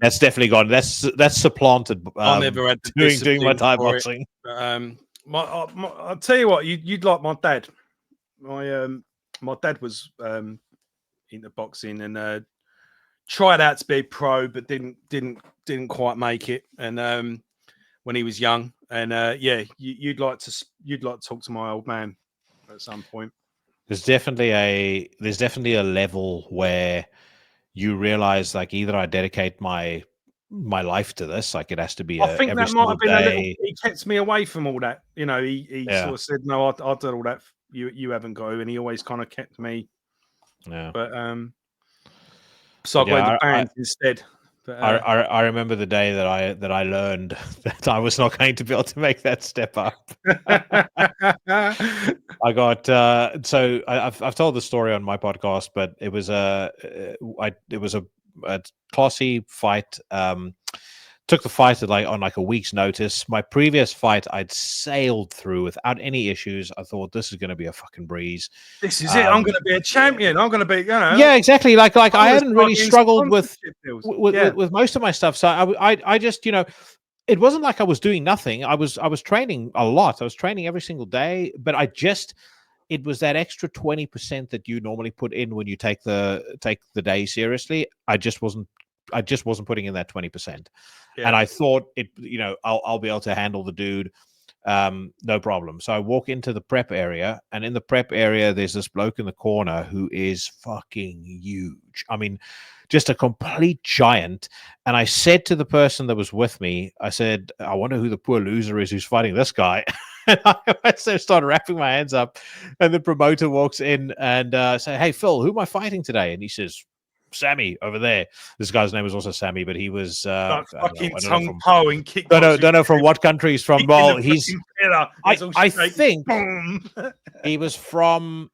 that's definitely gone. That's supplanted. I never had the doing my Thai for boxing. I'll tell you what, you'd like my dad. My dad was into boxing and tried out to be pro, but didn't quite make it. And when he was young, and you'd like to talk to my old man at some point. There's definitely a level where you realize, like, either I dedicate my life to this, like it has to be I think every that might single have been a little. day. He kept me away from all that. You know, he sort of said, "No, I'll do all that. You haven't got to," and he always kind of kept me. Yeah. But so I got into bands instead. But, I remember the day that I learned that I was not going to be able to make that step up. I got so I've told the story on my podcast, but it was a classy fight. Took the fight on a week's notice. My previous fight I'd sailed through without any issues. I thought, this is going to be a fucking breeze. This is it. I'm going to be a champion. I'm going to be, yeah, exactly. Like I hadn't really struggled with most of my stuff. So I just, it wasn't like I was doing nothing. I was training a lot. I was training every single day, but it was that extra 20% that you normally put in when you take the day seriously. I just wasn't putting in that 20%. And I thought I'll be able to handle the dude. No problem. So I walk into the prep area, and in the prep area, there's this bloke in the corner who is fucking huge. I mean, just a complete giant. And I said to the person that was with me, I said, I wonder who the poor loser is who's fighting this guy. And I started wrapping my hands up, and the promoter walks in and say, "Hey, Phil, who am I fighting today?" And he says, "Sammy over there." This guy's name was also Sammy, but he was fucking Tung Po in kickboxing. Don't know from what country he's from. Well, I think he was from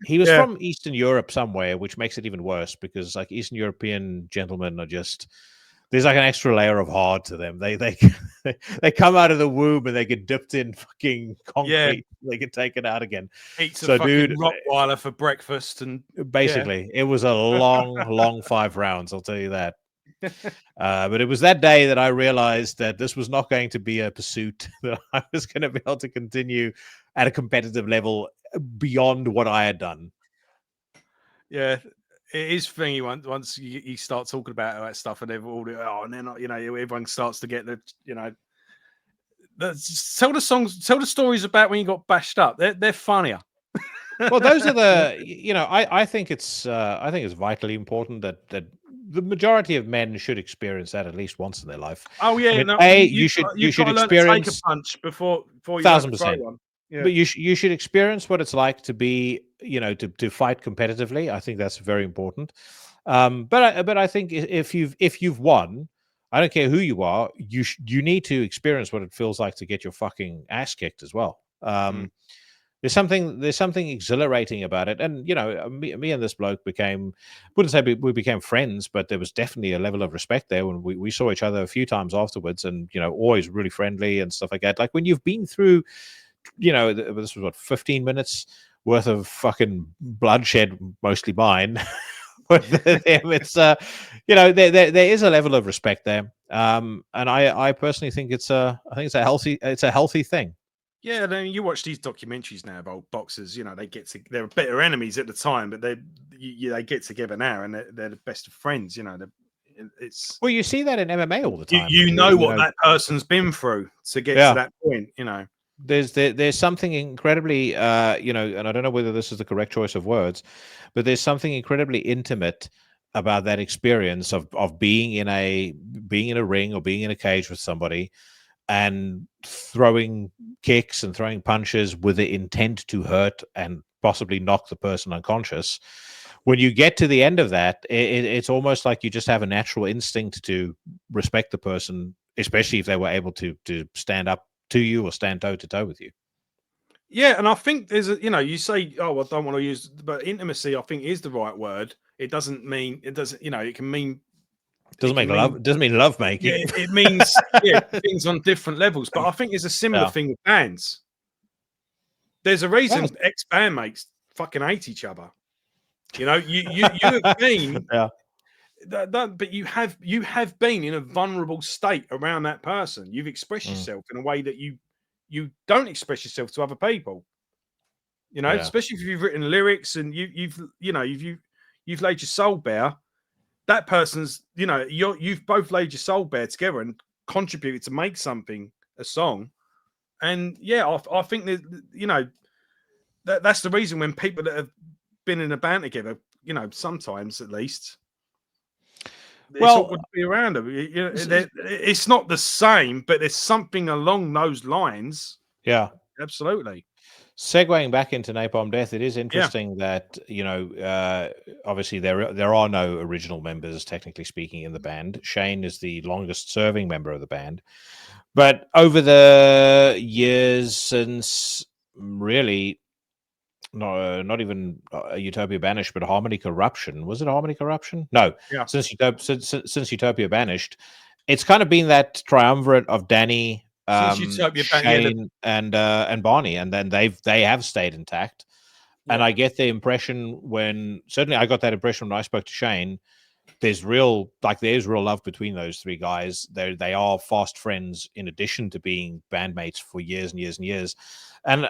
Eastern Europe somewhere, which makes it even worse because like Eastern European gentlemen are just, there's like an extra layer of hard to them. They come out of the womb and they get dipped in fucking concrete. They get taken out again. Eats a fucking Rottweiler for breakfast, and basically it was a long 5 rounds. I'll tell you that. But it was that day that I realized that this was not going to be a pursuit that I was going to be able to continue at a competitive level beyond what I had done. Yeah. It is thingy once you start talking about that stuff, and they've all and then everyone starts to get tell the stories about when you got bashed up. They're funnier. Well, those are the I think it's vitally important that the majority of men should experience that at least once in their life. Oh yeah, I mean, you should experience take a punch before you 1,000%. one. Yeah. But you should experience what it's like to be, to fight competitively. I think that's very important. But I think if you've won, I don't care who you are, you need to experience what it feels like to get your fucking ass kicked as well. There's something exhilarating about it, and me and this bloke wouldn't say we became friends, but there was definitely a level of respect there when we saw each other a few times afterwards, and always really friendly and stuff like that. Like when you've been through, this was 15 minutes worth of fucking bloodshed, mostly mine. With them, it's there is a level of respect there, and I personally think it's a healthy thing. Yeah, then you watch these documentaries now about boxers. They're better enemies at the time, but they get together now and they're the best of friends. Well, you see that in MMA all the time. You know what that person's been through to get to that point. there's something incredibly and I don't know whether this is the correct choice of words, but there's something incredibly intimate about that experience of being in a ring or being in a cage with somebody and throwing kicks and throwing punches with the intent to hurt and possibly knock the person unconscious. When you get to the end of that, it's almost like you just have a natural instinct to respect the person, especially if they were able to stand up to you or stand toe to toe with you. Yeah, and I think there's a, you say, oh, I don't want to use, but intimacy, I think, is the right word. It doesn't mean, it doesn't, it can mean, it can mean, Doesn't mean love yeah, making. it means, things on different levels. But I think there's a similar Yeah. thing with bands. There's a reason Yes. ex-bandmates fucking hate each other. You have been, Yeah. but you have been in a vulnerable state around that person. You've expressed Mm. yourself in a way that you don't express yourself to other people. Yeah. Especially if you've written lyrics and you've laid your soul bare. That person's, you've both laid your soul bare together and contributed to make something, a song. And I think that that's the reason when people that have been in a band together, sometimes at least, it's Well, awkward to be around them. It's not the same, but there's something along those lines. yeah. Absolutely. Segueing back into Napalm Death, it is Yeah. interesting that obviously there are no original members, technically speaking, in the band. Shane is the longest serving member of the band, but over the years since really not even Utopia Banished, but Harmony Corruption. Was it Harmony Corruption? No, Yeah. since Utopia Banished, it's kind of been that triumvirate of Danny, Since Utopia, Shane, and Barney, and then they have stayed intact. And I get the impression certainly I got that impression when I spoke to Shane. There's real love between those three guys. They are fast friends in addition to being bandmates for years and years and years. And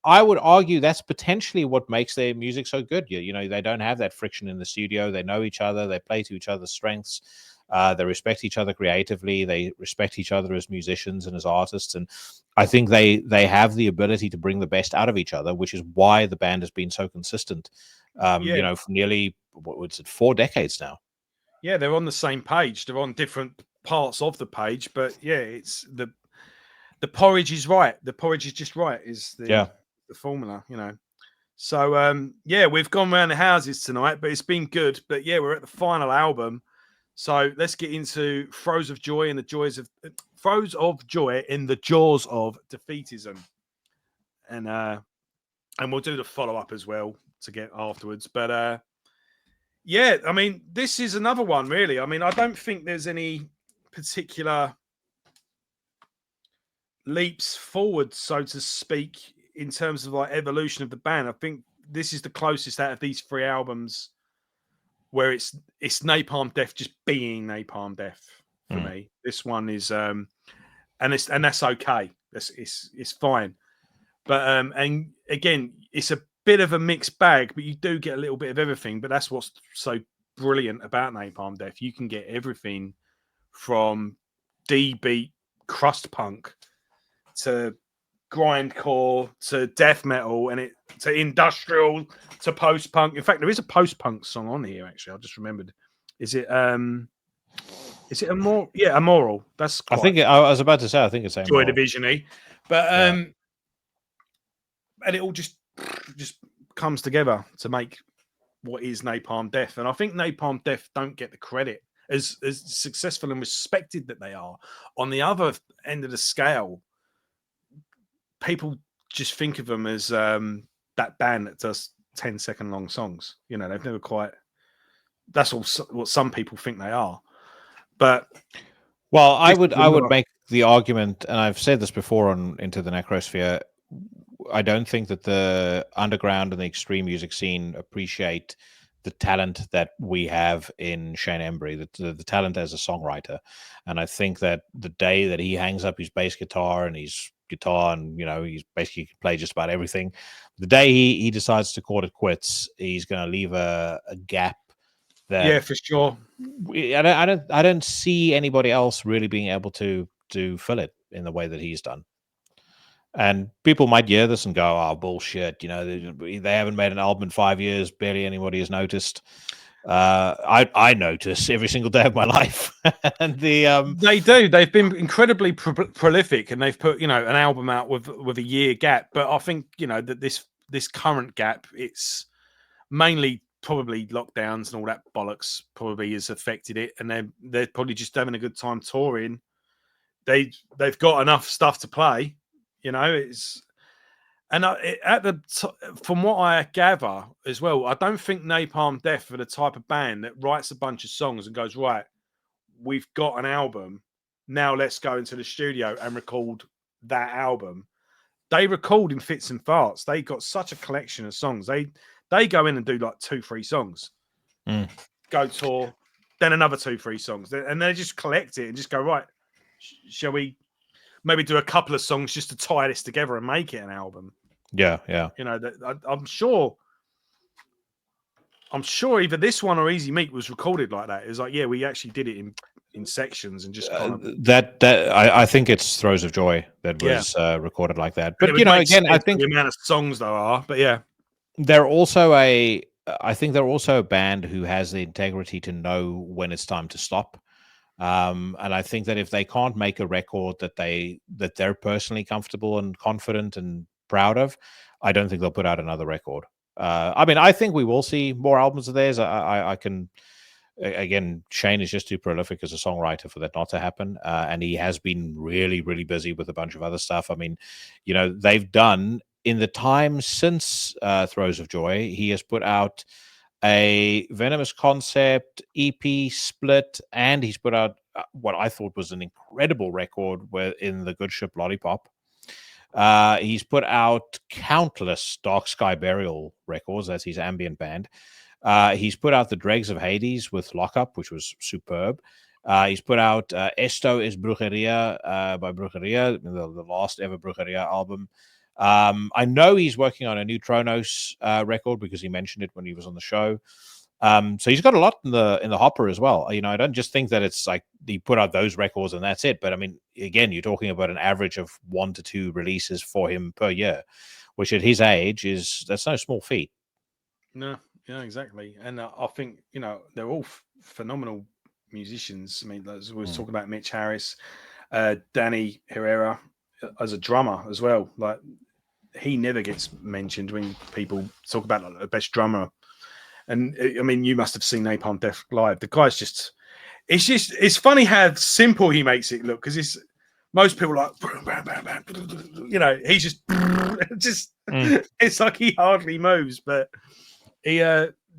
I would argue that's potentially what makes their music so good. They don't have that friction in the studio. They know each other. They play to each other's strengths. They respect each other creatively. They respect each other as musicians and as artists. And I think they have the ability to bring the best out of each other, which is why the band has been so consistent. For nearly, what was it, 4 decades now. Yeah, they're on the same page. They're on different parts of the page, but it's the porridge is right. The porridge is just right. Is the formula, So we've gone around the houses tonight, but it's been good. But we're at the final album, so let's get into Throes of Joy in the Jaws of Defeatism, and we'll do the follow up as well to get afterwards. But I mean, this is another one, really. I mean, I don't think there's any particular leaps forward, so to speak, in terms of like evolution of the band. I think this is the closest out of these 3 albums where it's Napalm Death just being Napalm Death for me. This one is and that's okay. It's fine. But and again, it's a bit of a mixed bag, but you do get a little bit of everything. But that's what's so brilliant about Napalm Death. You can get everything from D-beat crust punk to grindcore to death metal and to industrial to post punk. In fact, there is a post punk song on here. Actually, I just remembered. Is it Immoral? Yeah, Immoral. That's I think I was about to say. I think it's Joy Division-y, but and it all just comes together to make what is Napalm Death. And I think Napalm Death don't get the credit as successful and respected that they are. On the other end of the scale, people just think of them as that band that does 10-second long songs. They've never quite. That's all what some people think they are. But I would make the argument, and I've said this before on Into the Necrosphere. I don't think that the underground and the extreme music scene appreciate the talent that we have in Shane Embry, the talent as a songwriter. And I think that the day that he hangs up his bass guitar and his guitar and he's basically can play just about everything, the day he decides to call it quits, he's going to leave a gap that for sure. I don't see anybody else really being able to fill it in the way that he's done. And people might hear this and go, "Oh, bullshit! You know, they haven't made an album in 5 years. Barely anybody has noticed." I notice every single day of my life, and they do. They've been incredibly prolific, and they've put an album out with a year gap. But I think that this current gap, it's mainly probably lockdowns and all that bollocks probably has affected it, and they're probably just having a good time touring. They've got enough stuff to play, it's and from what I gather as well, I don't think Napalm Death are the type of band that writes a bunch of songs and goes, right, we've got an album, now let's go into the studio and record that album. They record in fits and farts. They got such a collection of songs. They go in and do like 2-3 songs, go tour, then another 2-3 songs, and they just collect it and just go, right, shall we maybe do a couple of songs just to tie this together and make it an album? Yeah. I'm sure either this one or Easy Meat was recorded like that. It was like, yeah, we actually did it in sections and just kind of I think it's Throes of Joy that was recorded like that. But again, I think the amount of songs there are. But yeah, they're also I think they're also a band who has the integrity to know when it's time to stop. And I think that if they can't make a record that they're personally comfortable and confident and proud of, I don't think they'll put out another record. I mean, I think we will see more albums of theirs. I can, again, Shane is just too prolific as a songwriter for that not to happen. And he has been really, really busy with a bunch of other stuff. I mean, they've done in the time since Throes of Joy, he has put out a Venomous Concept EP split, and he's put out what I thought was an incredible record in the Good Ship Lollipop. He's put out countless Dark Sky Burial records. That's his ambient band. He's put out The Dregs of Hades with Lockup, which was superb. He's put out Esto es Brujeria by Brujeria, the last ever Brujeria album. I know he's working on a new Tronos record because he mentioned it when he was on the show. So he's got a lot in the hopper as well. I don't just think that it's like he put out those records and that's it. But I mean, again, you're talking about an average of 1 to 2 releases for him per year, which at his age that's no small feat. No, yeah, exactly. And I think they're all phenomenal musicians. I mean, as we were talking about Mitch Harris, Danny Herrera as a drummer as well. Like, he never gets mentioned when people talk about like, the best drummer. And I mean, you must have seen Napalm Death live. The guy's it's funny how simple he makes it look, because most people are like, he's just it's like he hardly moves, but he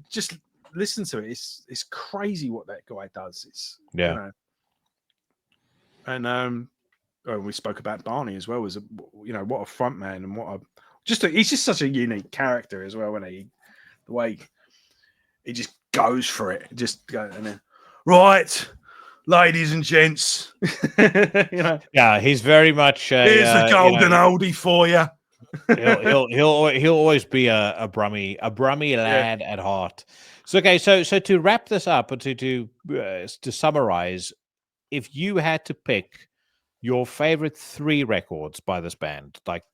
just listen to it. It's crazy what that guy does. And we spoke about Barney as well as what a front man, and he's just such a unique character as well. When the way he just goes for it, just go and then, right, ladies and gents, Yeah, he's very much. Here's the golden oldie for you. he'll always be a Brummy lad at heart. So okay, so to wrap this up, or to summarize, if you had to pick your favorite 3 records by this band, like,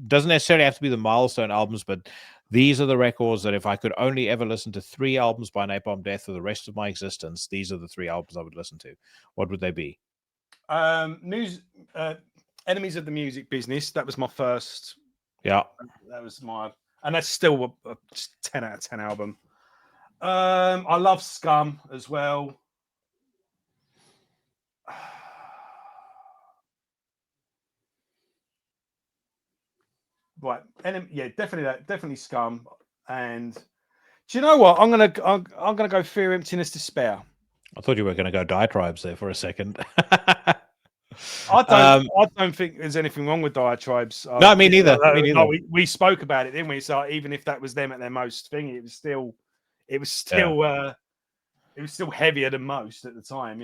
doesn't necessarily have to be the milestone albums, but these are the records that if I could only ever listen to 3 albums by Napalm Death for the rest of my existence, these are the 3 albums I would listen to. What would they be? Enemies of the Music Business. That was my first. Yeah, that was and that's still a 10 out of 10 album. I love Scum as well. Right, definitely Scum. And do you know what? I'm gonna go Fear, Emptiness, Despair. I thought you were gonna go Diatribes there for a second. I don't think there's anything wrong with Diatribes. No, me neither. We spoke about it, didn't we? So even if that was them at their most thing, it was still heavier than most at the time,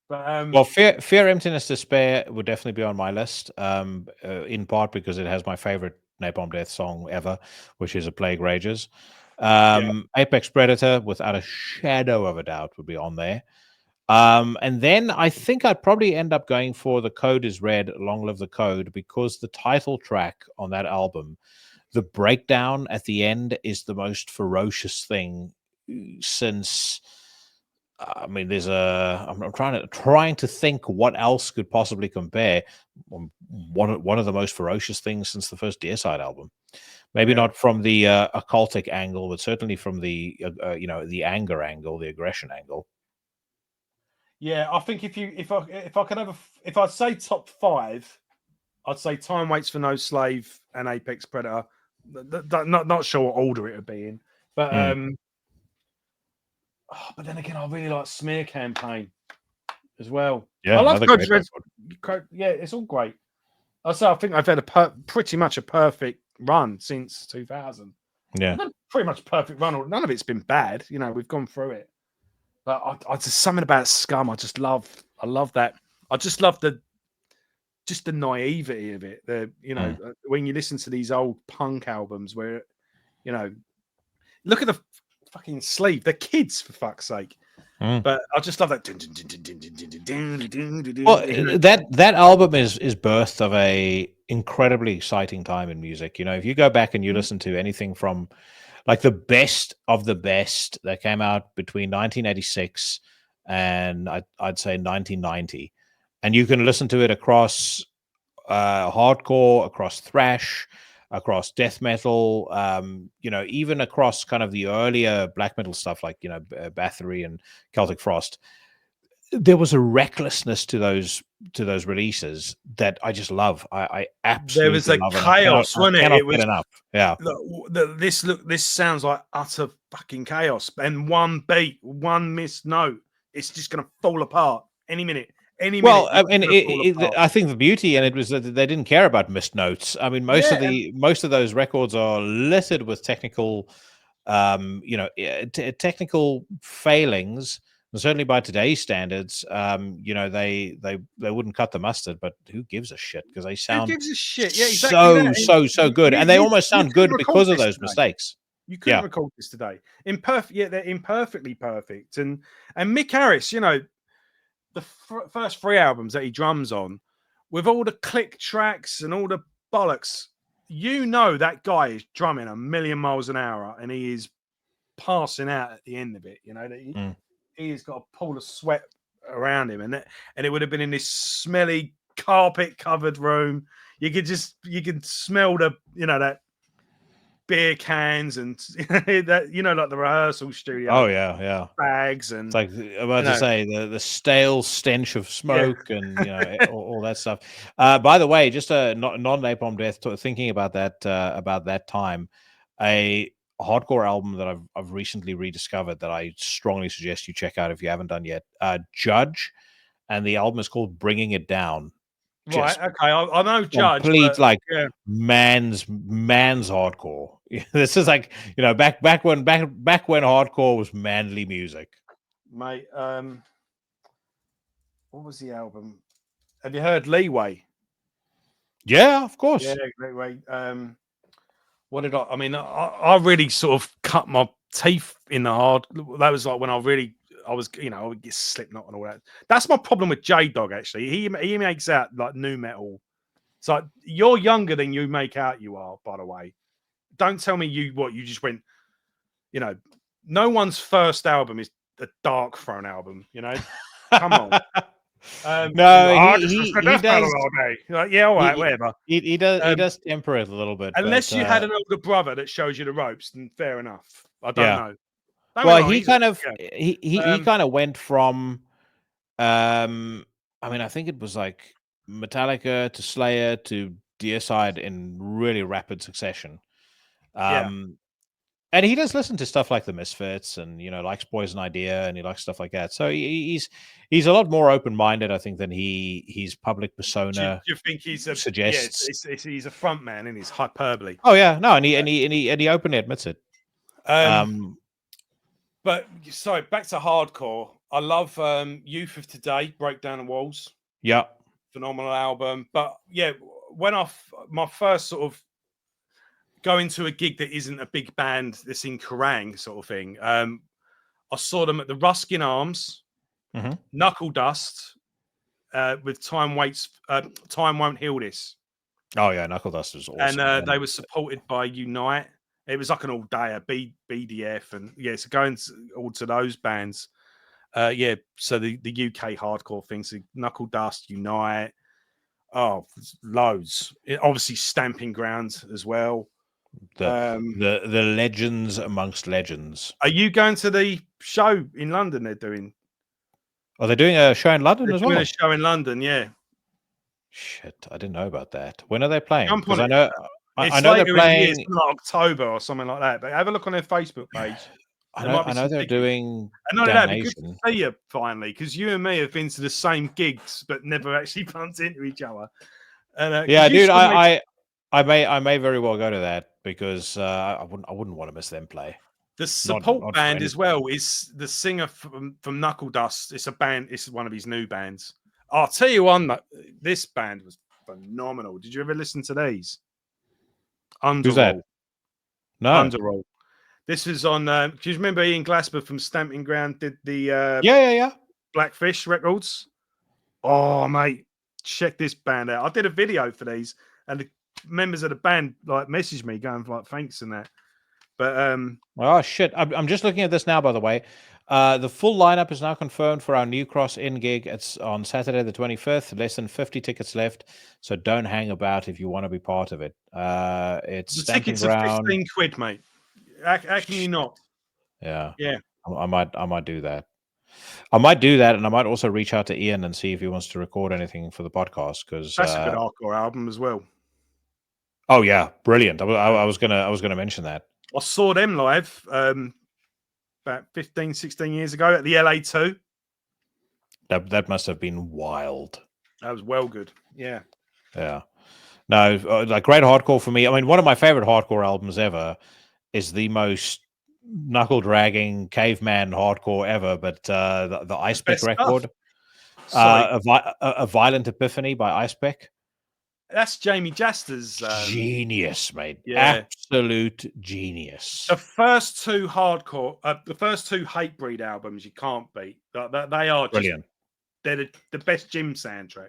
But well, Fear, Emptiness, Despair would definitely be on my list. In part because it has my favorite Napalm Death song ever, which is A Plague Rages. Apex Predator, without a shadow of a doubt, would be on there. And then I think I'd probably end up going for The Code Is Red, Long Live the Code, because the title track on that album, the breakdown at the end, is the most ferocious thing since. I mean, there's I'm trying to think what else could possibly compare. One of the most ferocious things since the first Deicide album. Maybe not from the occultic angle, but certainly from the the anger angle, the aggression angle. Yeah, I think if I could have if I'd say top 5, I'd say Time Waits for No Slave and Apex Predator. Not sure what order it would be in, but but then again, I really like Smear Campaign as well. Yeah, I love another Coach great Red. record. Yeah, it's all great. I think I've had pretty much a perfect run since 2000. Yeah. I've had pretty much a perfect run. None of it's been bad. You know, we've gone through it. But I just something about Scum. I love that. I just love the naivety of it. When you listen to these old punk albums where, look at the fucking sleeve. They're kids, for fuck's sake. But I just love that. Well, that album is birthed of a incredibly exciting time in music. If you go back and you listen to anything from like the best of the best that came out between 1986 and I'd say 1990, and you can listen to it across hardcore, across thrash, across death metal, even across kind of the earlier black metal stuff like Bathory and Celtic Frost. There was a recklessness to those releases that I just love. I There was absolutely a love, and chaos, I wasn't it? cannot It was get enough. Yeah. This sounds like utter fucking chaos. And one beat, one missed note, it's just going to fall apart any minute. Any minute. Well, I mean, I think the beauty in it was that they didn't care about missed notes. I mean, most of those records are littered with technical, technical failings. And certainly by today's standards, they wouldn't cut the mustard. But who gives a shit? Because they Who sound gives a shit? Yeah, exactly that. so good, and they almost sound good record because of this those today. mistakes. You couldn't record this today. They're imperfectly perfect. And Mick Harris, the first 3 albums that he drums on, with all the click tracks and all the bollocks, that guy is drumming a million miles an hour, and he is passing out at the end of it. That he has got a pool of sweat around him, and it would have been in this smelly carpet covered room. You could smell that beer cans and that like the rehearsal studio. Oh yeah, bags and it's like I'm about to say the stale stench of smoke and all that stuff. By the way, just a non Napalm Death, thinking about that time, a hardcore album that I've recently rediscovered that I strongly suggest you check out if you haven't done yet. Judge, and the album is called Bringing It Down. Right. Okay. I know Judge. Complete man's hardcore. This is like back when hardcore was manly music, mate. What was the album? Have you heard Leeway? Yeah, of course. Yeah, Leeway. What did I mean? I really sort of cut my teeth in the hard. That was like when I would get Slipknot and all that. That's my problem with J Dog. Actually, he makes out like new metal. It's like you're younger than you make out you are. By the way, don't tell me you just went. No one's first album is the Dark Throne album. Come on. No, he does. All day. Like, yeah, all right, whatever. He does temper it a little bit. Unless you had an older brother that shows you the ropes, then fair enough. I don't know. Well, he kind of went from, I mean, I think it was like Metallica to Slayer to Deicide in really rapid succession. And he does listen to stuff like the Misfits and likes Poison Idea, and he likes stuff like that. So he's a lot more open minded, I think, than his public persona. Do you think he's suggests? He's a front man and he's hyperbole. Oh yeah, no, and he openly admits it. But sorry, back to hardcore. I love Youth of Today, Break Down the Walls. Yeah, phenomenal album. But yeah, when my first sort of going to a gig that isn't a big band that's in Kerrang sort of thing. I saw them at the Ruskin Arms Knuckle Dust with Time Won't Heal This. Oh yeah, Knuckle Dust is awesome. And they were supported by Unite. It was like an all-dayer, BDF, and so going all to those bands. So the UK hardcore things, so Knuckle Dust, Unite, loads. Obviously, Stamping Grounds as well. The legends amongst legends. Are you going to the show in London? They're doing. Are they doing a show in London as well? Doing a show in London, yeah. Shit, I didn't know about that. When are they playing? Because I know later they're playing in the year, like October or something like that. But have a look on their Facebook page. I know they're doing and not that, it'd be good Damnation. to see you finally, because you and me have been to the same gigs but never actually bumped into each other. And yeah, dude, I may very well go to that because I wouldn't want to miss them play. The support band as well is the singer from Knuckle Dust. It's a band. It's one of his new bands. I'll tell you one. This band was phenomenal. Did you ever listen to these? Who's that? No. Underroll. This is on. Do you remember Ian Glasper from Stamping Ground did the yeah Blackfish records? Oh mate, check this band out. I did a video for these, and the members of the band like messaged me going like thanks and that. But oh shit, I'm just looking at this now. By the way, the full lineup is now confirmed for our New Cross in gig. It's on Saturday the 25th. Less than 50 tickets left, so don't hang about if you want to be part of it. It's the Stamping tickets Ground. are £15, mate. How can you not? Yeah. I might do that. I might do that, and I might also reach out to Ian and see if he wants to record anything for the podcast, because that's a good hardcore album as well. Oh yeah, brilliant! I was gonna mention that. I saw them live about 15, 16 years ago at the LA2. That must have been wild. That was well good. Yeah. Yeah. No, like great hardcore for me. I mean, one of my favorite hardcore albums ever is the most knuckle dragging caveman hardcore ever, but the Ice Pick record, a Violent Epiphany by Ice Pick. That's Jamie Jaster's genius, mate. Yeah. Absolute genius. The first two hardcore, the first two Hatebreed albums, you can't beat. They are brilliant. They're the best gym soundtrack.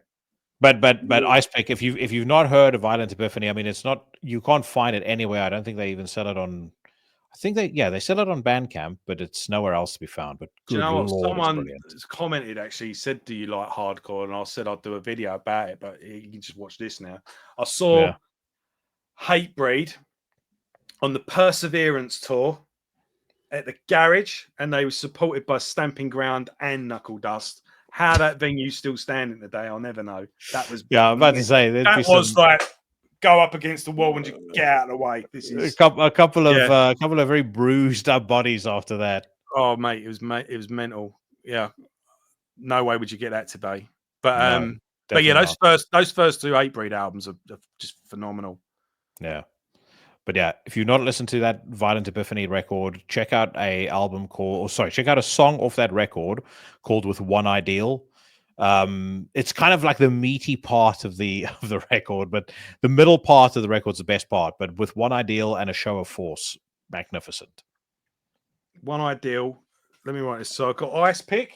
But Ice Pick, if you've not heard of Violent Epiphany, I mean, it's not, you can't find it anywhere. I don't think they even sell it on. I think they sell it on Bandcamp, but it's nowhere else to be found. But good Lord, someone commented actually, said, "Do you like hardcore?" And I said I'd do a video about it, but you can just watch this now. I saw Hatebreed on the Perseverance tour at the Garage, and they were supported by Stamping Ground and Knuckle Dust. How that venue's still standing today, I'll never know. That was I'm about to say that was like go up against the wall and just get out of the way. This is a couple of very bruised up bodies after that. Oh mate, it was mental. Yeah, no way would you get that today. But yeah, those first two Hatebreed albums are just phenomenal. Yeah. But yeah, if you've not listened to that Violent Epiphany record, check out check out a song off that record called With One Ideal. It's kind of like the meaty part of the record, but the middle part of the record's the best part. But With One Ideal and A Show of Force, magnificent. One Ideal. Let me write this. So I've got Ice Pick.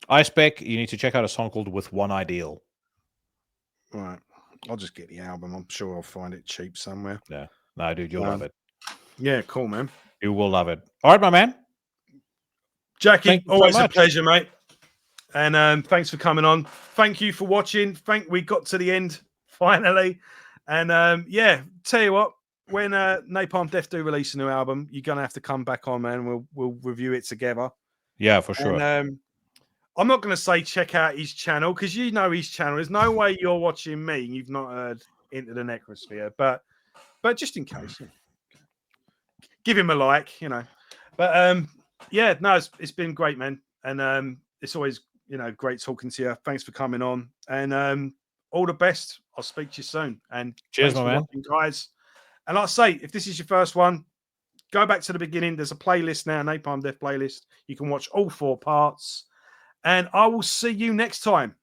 Ice Pick, you need to check out a song called With One Ideal. All right. I'll just get the album. I'm sure I'll find it cheap somewhere. Yeah. No, dude, you'll love it. Yeah, cool, man. You will love it. All right, my man. Jackie, always a pleasure, mate. And thanks for coming on. Thank you for watching. We got to the end finally. And tell you what, when Napalm Death do release a new album, you're gonna have to come back on, man. We'll review it together. Yeah, for sure. And I'm not gonna say check out his channel because you know his channel. There's no way you're watching me and you've not heard Into the Necrosphere, but just in case, give him a like, But it's been great, man. And it's always great talking to you. Thanks for coming on, and all the best. I'll speak to you soon. And cheers, my man, guys. And like I say, if this is your first one, go back to the beginning. There's a playlist now, Napalm Death playlist. You can watch all 4 parts. And I will see you next time.